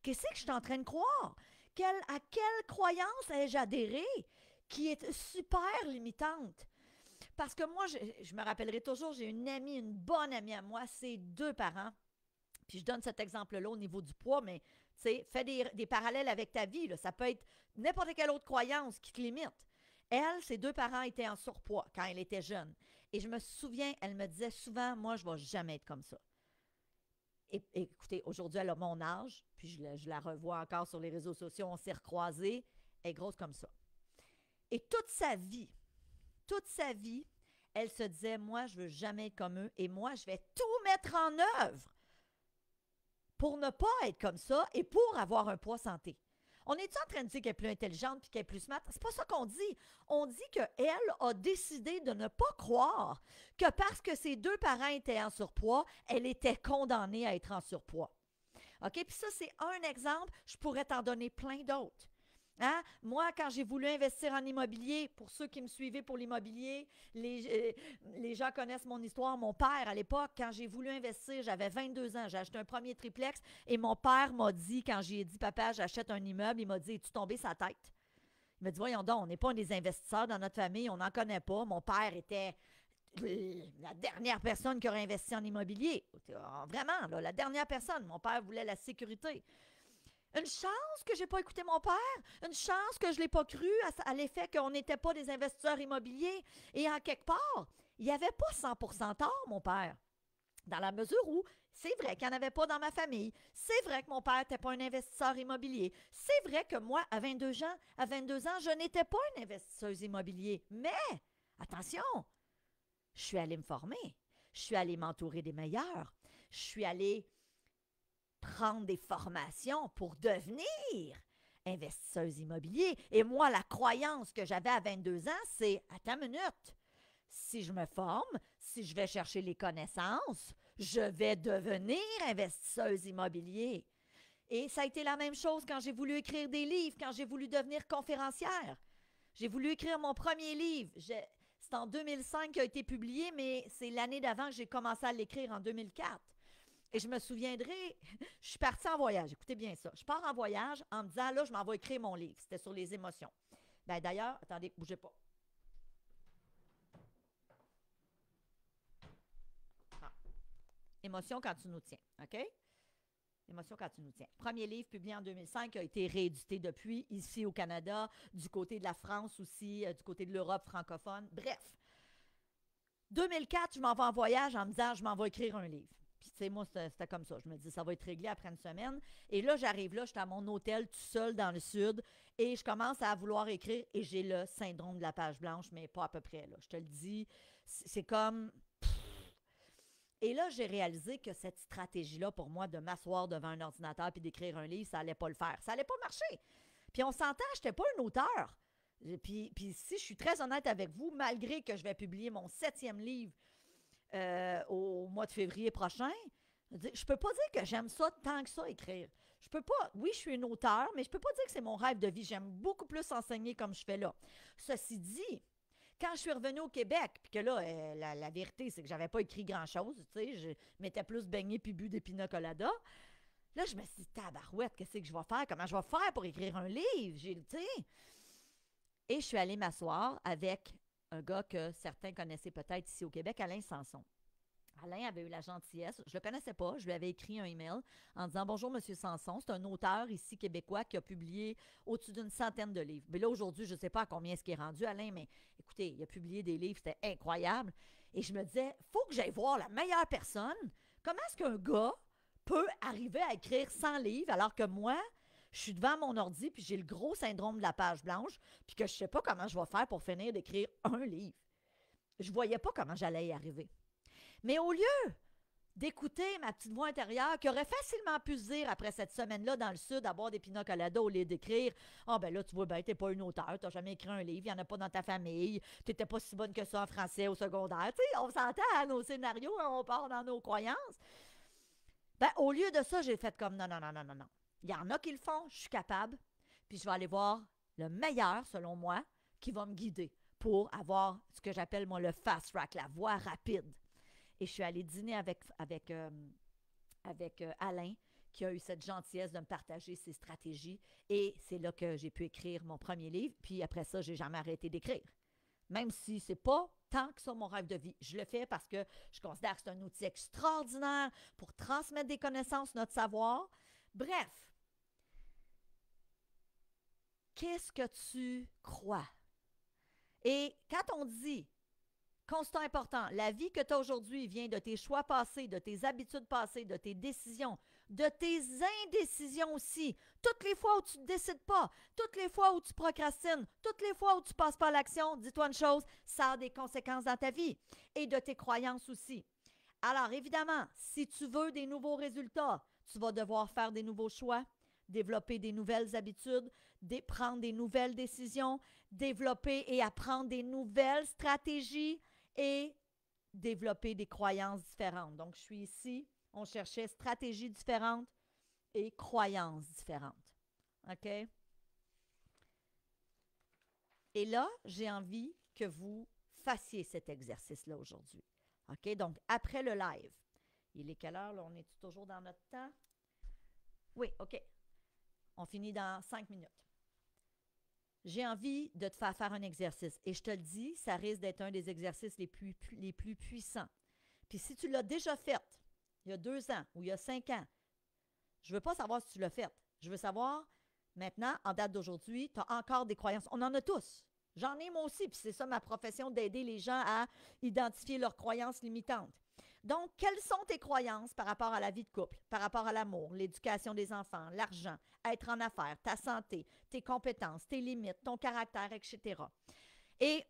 qu'est-ce que je suis en train de croire? À quelle croyance ai-je adhéré qui est super limitante? Parce que moi, je me rappellerai toujours, j'ai une amie, une bonne amie à moi, ses deux parents. Puis je donne cet exemple-là au niveau du poids, mais tu sais, fais des parallèles avec ta vie. Là. Ça peut être n'importe quelle autre croyance qui te limite. Elle, ses deux parents étaient en surpoids quand elle était jeune. Et je me souviens, elle me disait souvent, moi, je ne vais jamais être comme ça. Et écoutez, aujourd'hui, elle a mon âge, puis je la revois encore sur les réseaux sociaux, on s'est recroisés, elle est grosse comme ça. Et toute sa vie, elle se disait, moi, je ne veux jamais être comme eux, et moi, je vais tout mettre en œuvre pour ne pas être comme ça et pour avoir un poids santé. On est-tu en train de dire qu'elle est plus intelligente puis qu'elle est plus smart? C'est pas ça qu'on dit. On dit qu'elle a décidé de ne pas croire que parce que ses deux parents étaient en surpoids, elle était condamnée à être en surpoids. OK? Puis ça, c'est un exemple. Je pourrais t'en donner plein d'autres. Hein? Moi, quand j'ai voulu investir en immobilier, pour ceux qui me suivaient pour l'immobilier, les gens connaissent mon histoire. Mon père, à l'époque, quand j'ai voulu investir, j'avais 22 ans, j'ai acheté un premier triplex et mon père m'a dit, quand j'ai dit « Papa, j'achète un immeuble », il m'a dit « Es-tu tombé sa tête? » Il m'a dit « Voyons donc, on n'est pas des investisseurs dans notre famille, on n'en connaît pas. » Mon père était la dernière personne qui aurait investi en immobilier. Vraiment, là, la dernière personne. Mon père voulait la sécurité. Une chance que je n'ai pas écouté mon père, une chance que je ne l'ai pas cru à l'effet qu'on n'était pas des investisseurs immobiliers. Et en quelque part, il n'y avait pas 100% tort, mon père. Dans la mesure où c'est vrai qu'il n'y en avait pas dans ma famille. C'est vrai que mon père n'était pas un investisseur immobilier. C'est vrai que moi, à 22 ans, je n'étais pas une investisseuse immobilier. Mais, attention, je suis allée me former. Je suis allée m'entourer des meilleurs. Je suis allée prendre des formations pour devenir investisseuse immobilier. Et moi, la croyance que j'avais à 22 ans, c'est « Attends une minute, si je me forme, si je vais chercher les connaissances, je vais devenir investisseuse immobilier. » Et ça a été la même chose quand j'ai voulu écrire des livres, quand j'ai voulu devenir conférencière. J'ai voulu écrire mon premier livre. C'est en 2005 qu'il a été publié, mais c'est l'année d'avant que j'ai commencé à l'écrire, en 2004. Et je me souviendrai, je suis partie en voyage. Écoutez bien ça. Je pars en voyage en me disant, là, je m'en vais écrire mon livre. C'était sur les émotions. Ben d'ailleurs, attendez, bougez pas. Ah. Émotion quand tu nous tiens, OK? Émotion quand tu nous tiens. Premier livre publié en 2005 qui a été réédité depuis, ici au Canada, du côté de la France aussi, du côté de l'Europe francophone. Bref. 2004, je m'en vais en voyage en me disant, je m'en vais écrire un livre. Puis, tu sais, moi, c'était comme ça. Je me dis, ça va être réglé après une semaine. Et là, j'arrive là, j'étais à mon hôtel tout seul dans le sud et je commence à vouloir écrire et j'ai le syndrome de la page blanche, mais pas à peu près, là. Je te le dis, c'est comme... Et là, j'ai réalisé que cette stratégie-là, pour moi, de m'asseoir devant un ordinateur puis d'écrire un livre, ça allait pas le faire. Ça allait pas marcher. Puis on s'entend, je n'étais pas un auteur. Puis si je suis très honnête avec vous, malgré que je vais publier mon 7e livre au mois de février prochain, je peux pas dire que j'aime ça tant que ça, écrire. Je peux pas, oui, je suis une auteure, mais je peux pas dire que c'est mon rêve de vie. J'aime beaucoup plus enseigner comme je fais là. Ceci dit, quand je suis revenue au Québec, puis que là, la vérité, c'est que j'avais pas écrit grand-chose, tu sais, je m'étais plus baignée puis bu des pina coladas. Là, je me suis dit, tabarouette, qu'est-ce que je vais faire? Comment je vais faire pour écrire un livre? Tu sais. Et je suis allée m'asseoir avec un gars que certains connaissaient peut-être ici au Québec, Alain Sanson. Alain avait eu la gentillesse, je ne le connaissais pas, je lui avais écrit un email en disant bonjour Monsieur Sanson, c'est un auteur ici québécois qui a publié au-dessus d'une centaine de livres. Mais là aujourd'hui, je ne sais pas à combien est-ce qu'il est rendu, Alain, mais écoutez, il a publié des livres, c'était incroyable. Et je me disais, faut que j'aille voir la meilleure personne. Comment est-ce qu'un gars peut arriver à écrire 100 livres alors que moi, je suis devant mon ordi puis j'ai le gros syndrome de la page blanche puis que je ne sais pas comment je vais faire pour finir d'écrire un livre. Je ne voyais pas comment j'allais y arriver. Mais au lieu d'écouter ma petite voix intérieure qui aurait facilement pu se dire après cette semaine-là dans le Sud à boire des pina coladas au lieu d'écrire « Ah ben là, tu vois, ben t'es pas une auteure, t'as jamais écrit un livre, il n'y en a pas dans ta famille, t'étais pas si bonne que ça en français au secondaire. » Tu sais, on s'entend à nos scénarios, on part dans nos croyances. Ben au lieu de ça, j'ai fait comme « Non, non, non, non, non, non. Il y en a qui le font, je suis capable, puis je vais aller voir le meilleur, selon moi, qui va me guider pour avoir ce que j'appelle, moi, le fast track, la voie rapide. » Et je suis allée dîner avec Alain, qui a eu cette gentillesse de me partager ses stratégies. Et c'est là que j'ai pu écrire mon premier livre. Puis après ça, je n'ai jamais arrêté d'écrire. Même si ce n'est pas tant que ça mon rêve de vie. Je le fais parce que je considère que c'est un outil extraordinaire pour transmettre des connaissances, notre savoir. Bref, qu'est-ce que tu crois? Et quand on dit constat important, la vie que tu as aujourd'hui vient de tes choix passés, de tes habitudes passées, de tes décisions, de tes indécisions aussi. Toutes les fois où tu ne décides pas, toutes les fois où tu procrastines, toutes les fois où tu ne passes pas à l'action, dis-toi une chose, ça a des conséquences dans ta vie et de tes croyances aussi. Alors évidemment, si tu veux des nouveaux résultats, tu vas devoir faire des nouveaux choix, développer des nouvelles habitudes, prendre des nouvelles décisions, développer et apprendre des nouvelles stratégies et développer des croyances différentes. Donc, je suis ici, on cherchait stratégies différentes et croyances différentes. OK? Et là, j'ai envie que vous fassiez cet exercice-là aujourd'hui. OK? Donc, après le live, il est quelle heure? Là, on est toujours dans notre temps? Oui, OK. On finit dans 5 minutes. J'ai envie de te faire un exercice. Et je te le dis, ça risque d'être un des exercices les plus puissants. Puis si tu l'as déjà fait, il y a 2 ans ou il y a 5 ans, je ne veux pas savoir si tu l'as fait. Je veux savoir, maintenant, en date d'aujourd'hui, tu as encore des croyances. On en a tous. J'en ai moi aussi, puis c'est ça ma profession, d'aider les gens à identifier leurs croyances limitantes. Donc, quelles sont tes croyances par rapport à la vie de couple, par rapport à l'amour, l'éducation des enfants, l'argent, être en affaires, ta santé, tes compétences, tes limites, ton caractère, etc. Et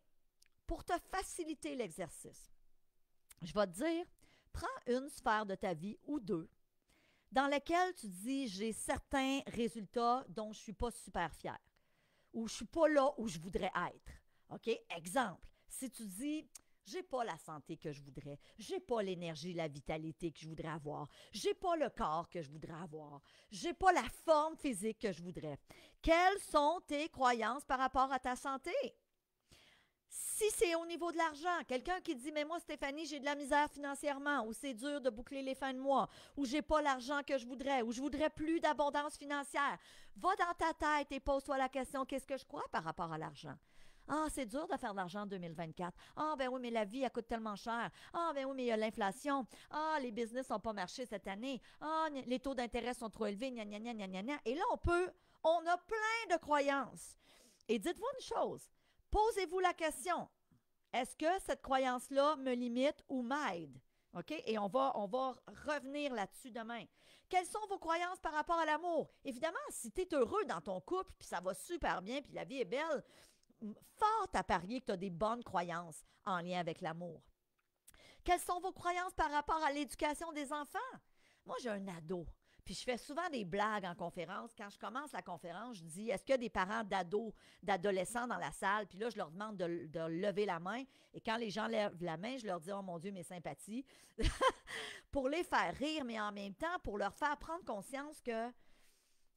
pour te faciliter l'exercice, je vais te dire, prends une sphère de ta vie ou 2 dans laquelle tu dis, j'ai certains résultats dont je ne suis pas super fière ou je ne suis pas là où je voudrais être. OK? Exemple, si tu dis, j'ai pas la santé que je voudrais, j'ai pas l'énergie, la vitalité que je voudrais avoir, j'ai pas le corps que je voudrais avoir, j'ai pas la forme physique que je voudrais. Quelles sont tes croyances par rapport à ta santé? Si c'est au niveau de l'argent, quelqu'un qui dit « Mais moi, Stéphanie, j'ai de la misère financièrement » ou « C'est dur de boucler les fins de mois » ou « J'ai pas l'argent que je voudrais » ou « Je voudrais plus d'abondance financière », va dans ta tête et pose-toi la question « Qu'est-ce que je crois par rapport à l'argent ?» Ah, c'est dur de faire de l'argent en 2024. Ah, ben oui, mais la vie, elle coûte tellement cher. Ah, ben oui, mais il y a l'inflation. Ah, les business n'ont pas marché cette année. Ah, les taux d'intérêt sont trop élevés. Gna, gna, gna, gna, gna, gna. Et là, on a plein de croyances. Et dites-vous une chose. Posez-vous la question. Est-ce que cette croyance-là me limite ou m'aide? OK? Et on va revenir là-dessus demain. Quelles sont vos croyances par rapport à l'amour? Évidemment, si tu es heureux dans ton couple, puis ça va super bien, puis la vie est belle, fort à parier que tu as des bonnes croyances en lien avec l'amour. Quelles sont vos croyances par rapport à l'éducation des enfants? Moi, j'ai un ado. Puis je fais souvent des blagues en conférence. Quand je commence la conférence, je dis, est-ce qu'il y a des parents d'ados, d'adolescents dans la salle? Puis là, je leur demande de lever la main. Et quand les gens lèvent la main, je leur dis, oh mon Dieu, mes sympathies. Pour les faire rire, mais en même temps, pour leur faire prendre conscience que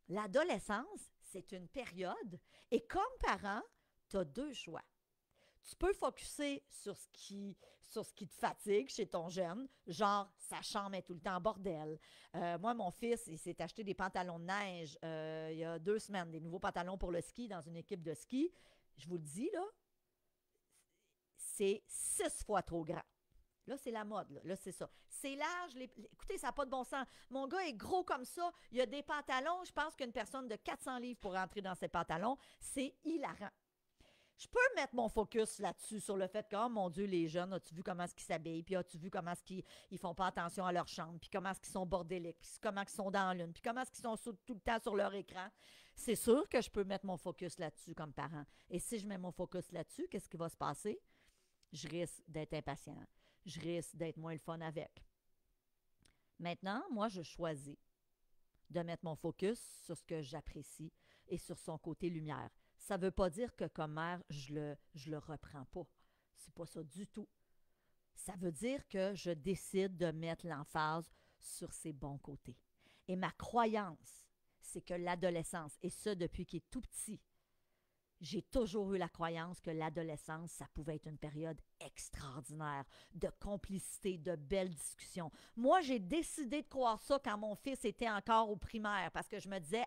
l'adolescence, c'est une période. Et comme parent, tu as 2 choix. Tu peux focusser sur ce qui te fatigue chez ton jeune, genre sa chambre est tout le temps en bordel. Moi, mon fils, il s'est acheté des pantalons de neige il y a 2 semaines, des nouveaux pantalons pour le ski dans une équipe de ski. Je vous le dis, là, c'est 6 fois trop grand. Là, c'est la mode. Là, c'est ça. C'est large. Écoutez, ça n'a pas de bon sens. Mon gars est gros comme ça. Il a des pantalons. Je pense qu'une personne de 400 livres pour rentrer dans ses pantalons, c'est hilarant. Je peux mettre mon focus là-dessus, sur le fait que, oh mon Dieu, les jeunes, as-tu vu comment est-ce qu'ils s'habillent, puis as-tu vu comment est-ce qu'ils ils font pas attention à leur chambre, puis comment est-ce qu'ils sont bordéliques, puis comment ils sont dans l'une, puis comment est-ce qu'ils sont tout le temps sur leur écran. C'est sûr que je peux mettre mon focus là-dessus comme parent. Et si je mets mon focus là-dessus, qu'est-ce qui va se passer? Je risque d'être impatient. Je risque d'être moins le fun avec. Maintenant, moi, je choisis de mettre mon focus sur ce que j'apprécie et sur son côté lumière. Ça ne veut pas dire que comme mère, je le reprends pas. C'est pas ça du tout. Ça veut dire que je décide de mettre l'emphase sur ses bons côtés. Et ma croyance, c'est que l'adolescence, et ça depuis qu'il est tout petit, j'ai toujours eu la croyance que l'adolescence, ça pouvait être une période extraordinaire, de complicité, de belles discussions. Moi, j'ai décidé de croire ça quand mon fils était encore au primaire, parce que je me disais,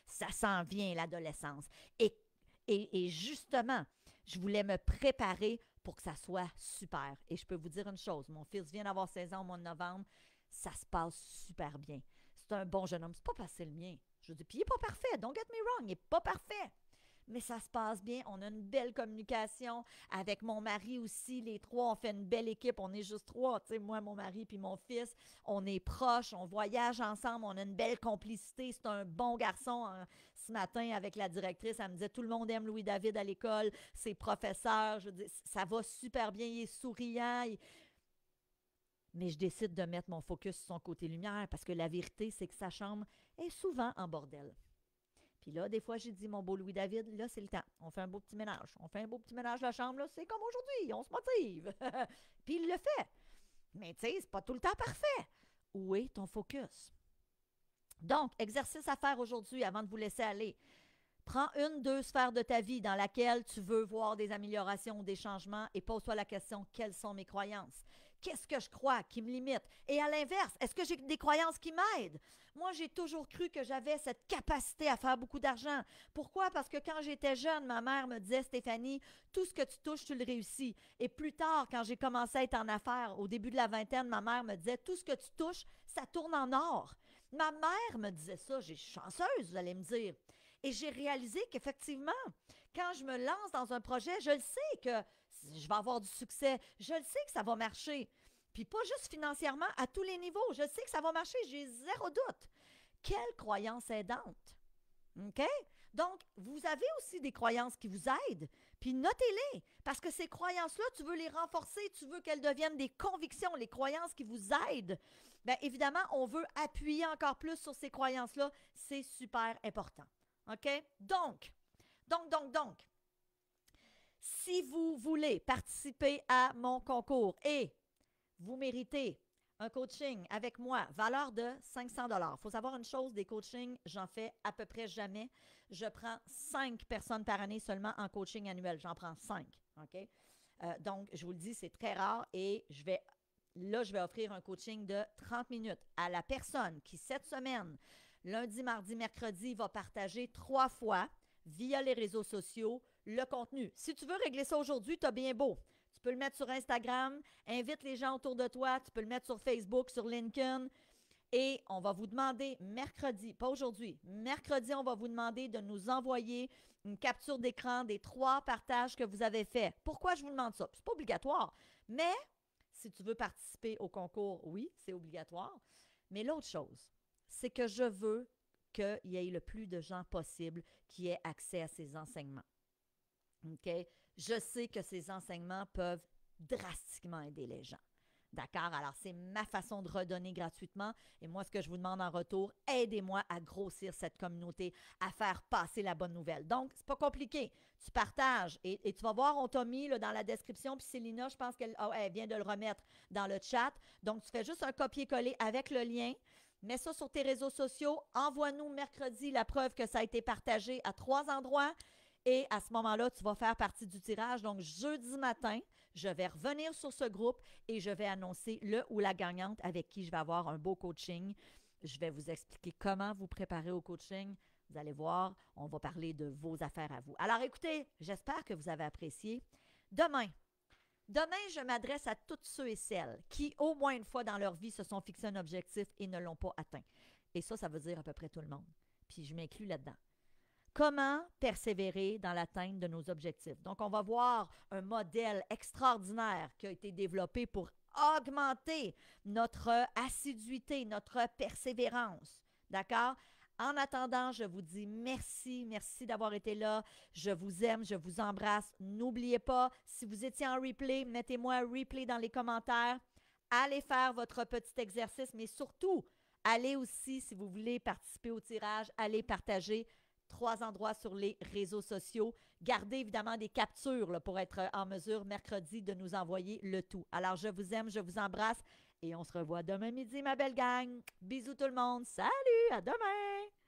ça s'en vient, l'adolescence. Et justement, je voulais me préparer pour que ça soit super. Et je peux vous dire une chose, mon fils vient d'avoir 16 ans au mois de novembre, ça se passe super bien. C'est un bon jeune homme. C'est pas parce que c'est le mien. Je dis, puis il n'est pas parfait, don't get me wrong, il n'est pas parfait. Mais ça se passe bien, on a une belle communication avec mon mari aussi, les trois, on fait une belle équipe, on est juste trois, tu sais, moi, mon mari puis mon fils, on est proches, on voyage ensemble, on a une belle complicité, c'est un bon garçon. Ce matin, avec la directrice, elle me disait, tout le monde aime Louis-David à l'école, ses professeurs, je dis, ça va super bien, il est souriant, mais je décide de mettre mon focus sur son côté lumière parce que la vérité, c'est que sa chambre est souvent en bordel. Puis là, des fois, j'ai dit, mon beau Louis-David, là, c'est le temps. On fait un beau petit ménage. On fait un beau petit ménage de la chambre, là, c'est comme aujourd'hui, on se motive. Puis il le fait. Mais tu sais, c'est pas tout le temps parfait. Où est ton focus? Donc, exercice à faire aujourd'hui avant de vous laisser aller. Prends 2 sphères de ta vie dans laquelle tu veux voir des améliorations, des changements et pose-toi la question, quelles sont mes croyances? Qu'est-ce que je crois qui me limite? Et à l'inverse, est-ce que j'ai des croyances qui m'aident? Moi, j'ai toujours cru que j'avais cette capacité à faire beaucoup d'argent. Pourquoi? Parce que quand j'étais jeune, ma mère me disait, Stéphanie, tout ce que tu touches, tu le réussis. Et plus tard, quand j'ai commencé à être en affaires, au début de la vingtaine, ma mère me disait, tout ce que tu touches, ça tourne en or. Ma mère me disait ça, j'ai chanceuse, vous allez me dire. Et j'ai réalisé qu'effectivement, quand je me lance dans un projet, je le sais que je vais avoir du succès. Je le sais que ça va marcher. Puis pas juste financièrement, à tous les niveaux. Je sais que ça va marcher, j'ai zéro doute. Quelle croyance aidante. OK? Donc, vous avez aussi des croyances qui vous aident, puis notez-les, parce que ces croyances-là, tu veux les renforcer, tu veux qu'elles deviennent des convictions, les croyances qui vous aident. Bien, évidemment, on veut appuyer encore plus sur ces croyances-là. C'est super important. OK? Donc, si vous voulez participer à mon concours et vous méritez un coaching avec moi, valeur de 500 $. Il faut savoir une chose, des coachings, j'en fais à peu près jamais. Je prends 5 personnes par année seulement en coaching annuel. J'en prends 5. OK? Donc, je vous le dis, c'est très rare et je vais offrir un coaching de 30 minutes à la personne qui, cette semaine, lundi, mardi, mercredi, va partager 3 fois via les réseaux sociaux le contenu. Si tu veux régler ça aujourd'hui, tu as bien beau. Tu peux le mettre sur Instagram, invite les gens autour de toi, tu peux le mettre sur Facebook, sur LinkedIn. Et on va vous demander mercredi, pas aujourd'hui, mercredi, on va vous demander de nous envoyer une capture d'écran des 3 partages que vous avez faits. Pourquoi je vous demande ça? C'est pas obligatoire, mais si tu veux participer au concours, oui, c'est obligatoire. Mais l'autre chose, c'est que je veux qu'il y ait le plus de gens possible qui aient accès à ces enseignements. OK? Je sais que ces enseignements peuvent drastiquement aider les gens. D'accord? Alors, c'est ma façon de redonner gratuitement. Et moi, ce que je vous demande en retour, aidez-moi à grossir cette communauté, à faire passer la bonne nouvelle. Donc, c'est pas compliqué. Tu partages et tu vas voir, on t'a mis là, dans la description. Puis Célina, je pense qu'elle vient de le remettre dans le chat. Donc, tu fais juste un copier-coller avec le lien. Mets ça sur tes réseaux sociaux. Envoie-nous mercredi la preuve que ça a été partagé à 3 endroits. Et à ce moment-là, tu vas faire partie du tirage. Donc, jeudi matin, je vais revenir sur ce groupe et je vais annoncer le ou la gagnante avec qui je vais avoir un beau coaching. Je vais vous expliquer comment vous préparer au coaching. Vous allez voir, on va parler de vos affaires à vous. Alors écoutez, j'espère que vous avez apprécié. Demain, je m'adresse à toutes ceux et celles qui, au moins une fois dans leur vie, se sont fixés un objectif et ne l'ont pas atteint. Et ça veut dire à peu près tout le monde. Puis je m'inclus là-dedans. Comment persévérer dans l'atteinte de nos objectifs? Donc, on va voir un modèle extraordinaire qui a été développé pour augmenter notre assiduité, notre persévérance. D'accord? En attendant, je vous dis merci, merci d'avoir été là. Je vous aime, je vous embrasse. N'oubliez pas, si vous étiez en replay, mettez-moi un replay dans les commentaires. Allez faire votre petit exercice, mais surtout, allez aussi, si vous voulez participer au tirage, allez partager 3 endroits sur les réseaux sociaux. Gardez évidemment des captures là, pour être en mesure mercredi de nous envoyer le tout. Alors, je vous aime, je vous embrasse et on se revoit demain midi, ma belle gang. Bisous tout le monde. Salut, à demain!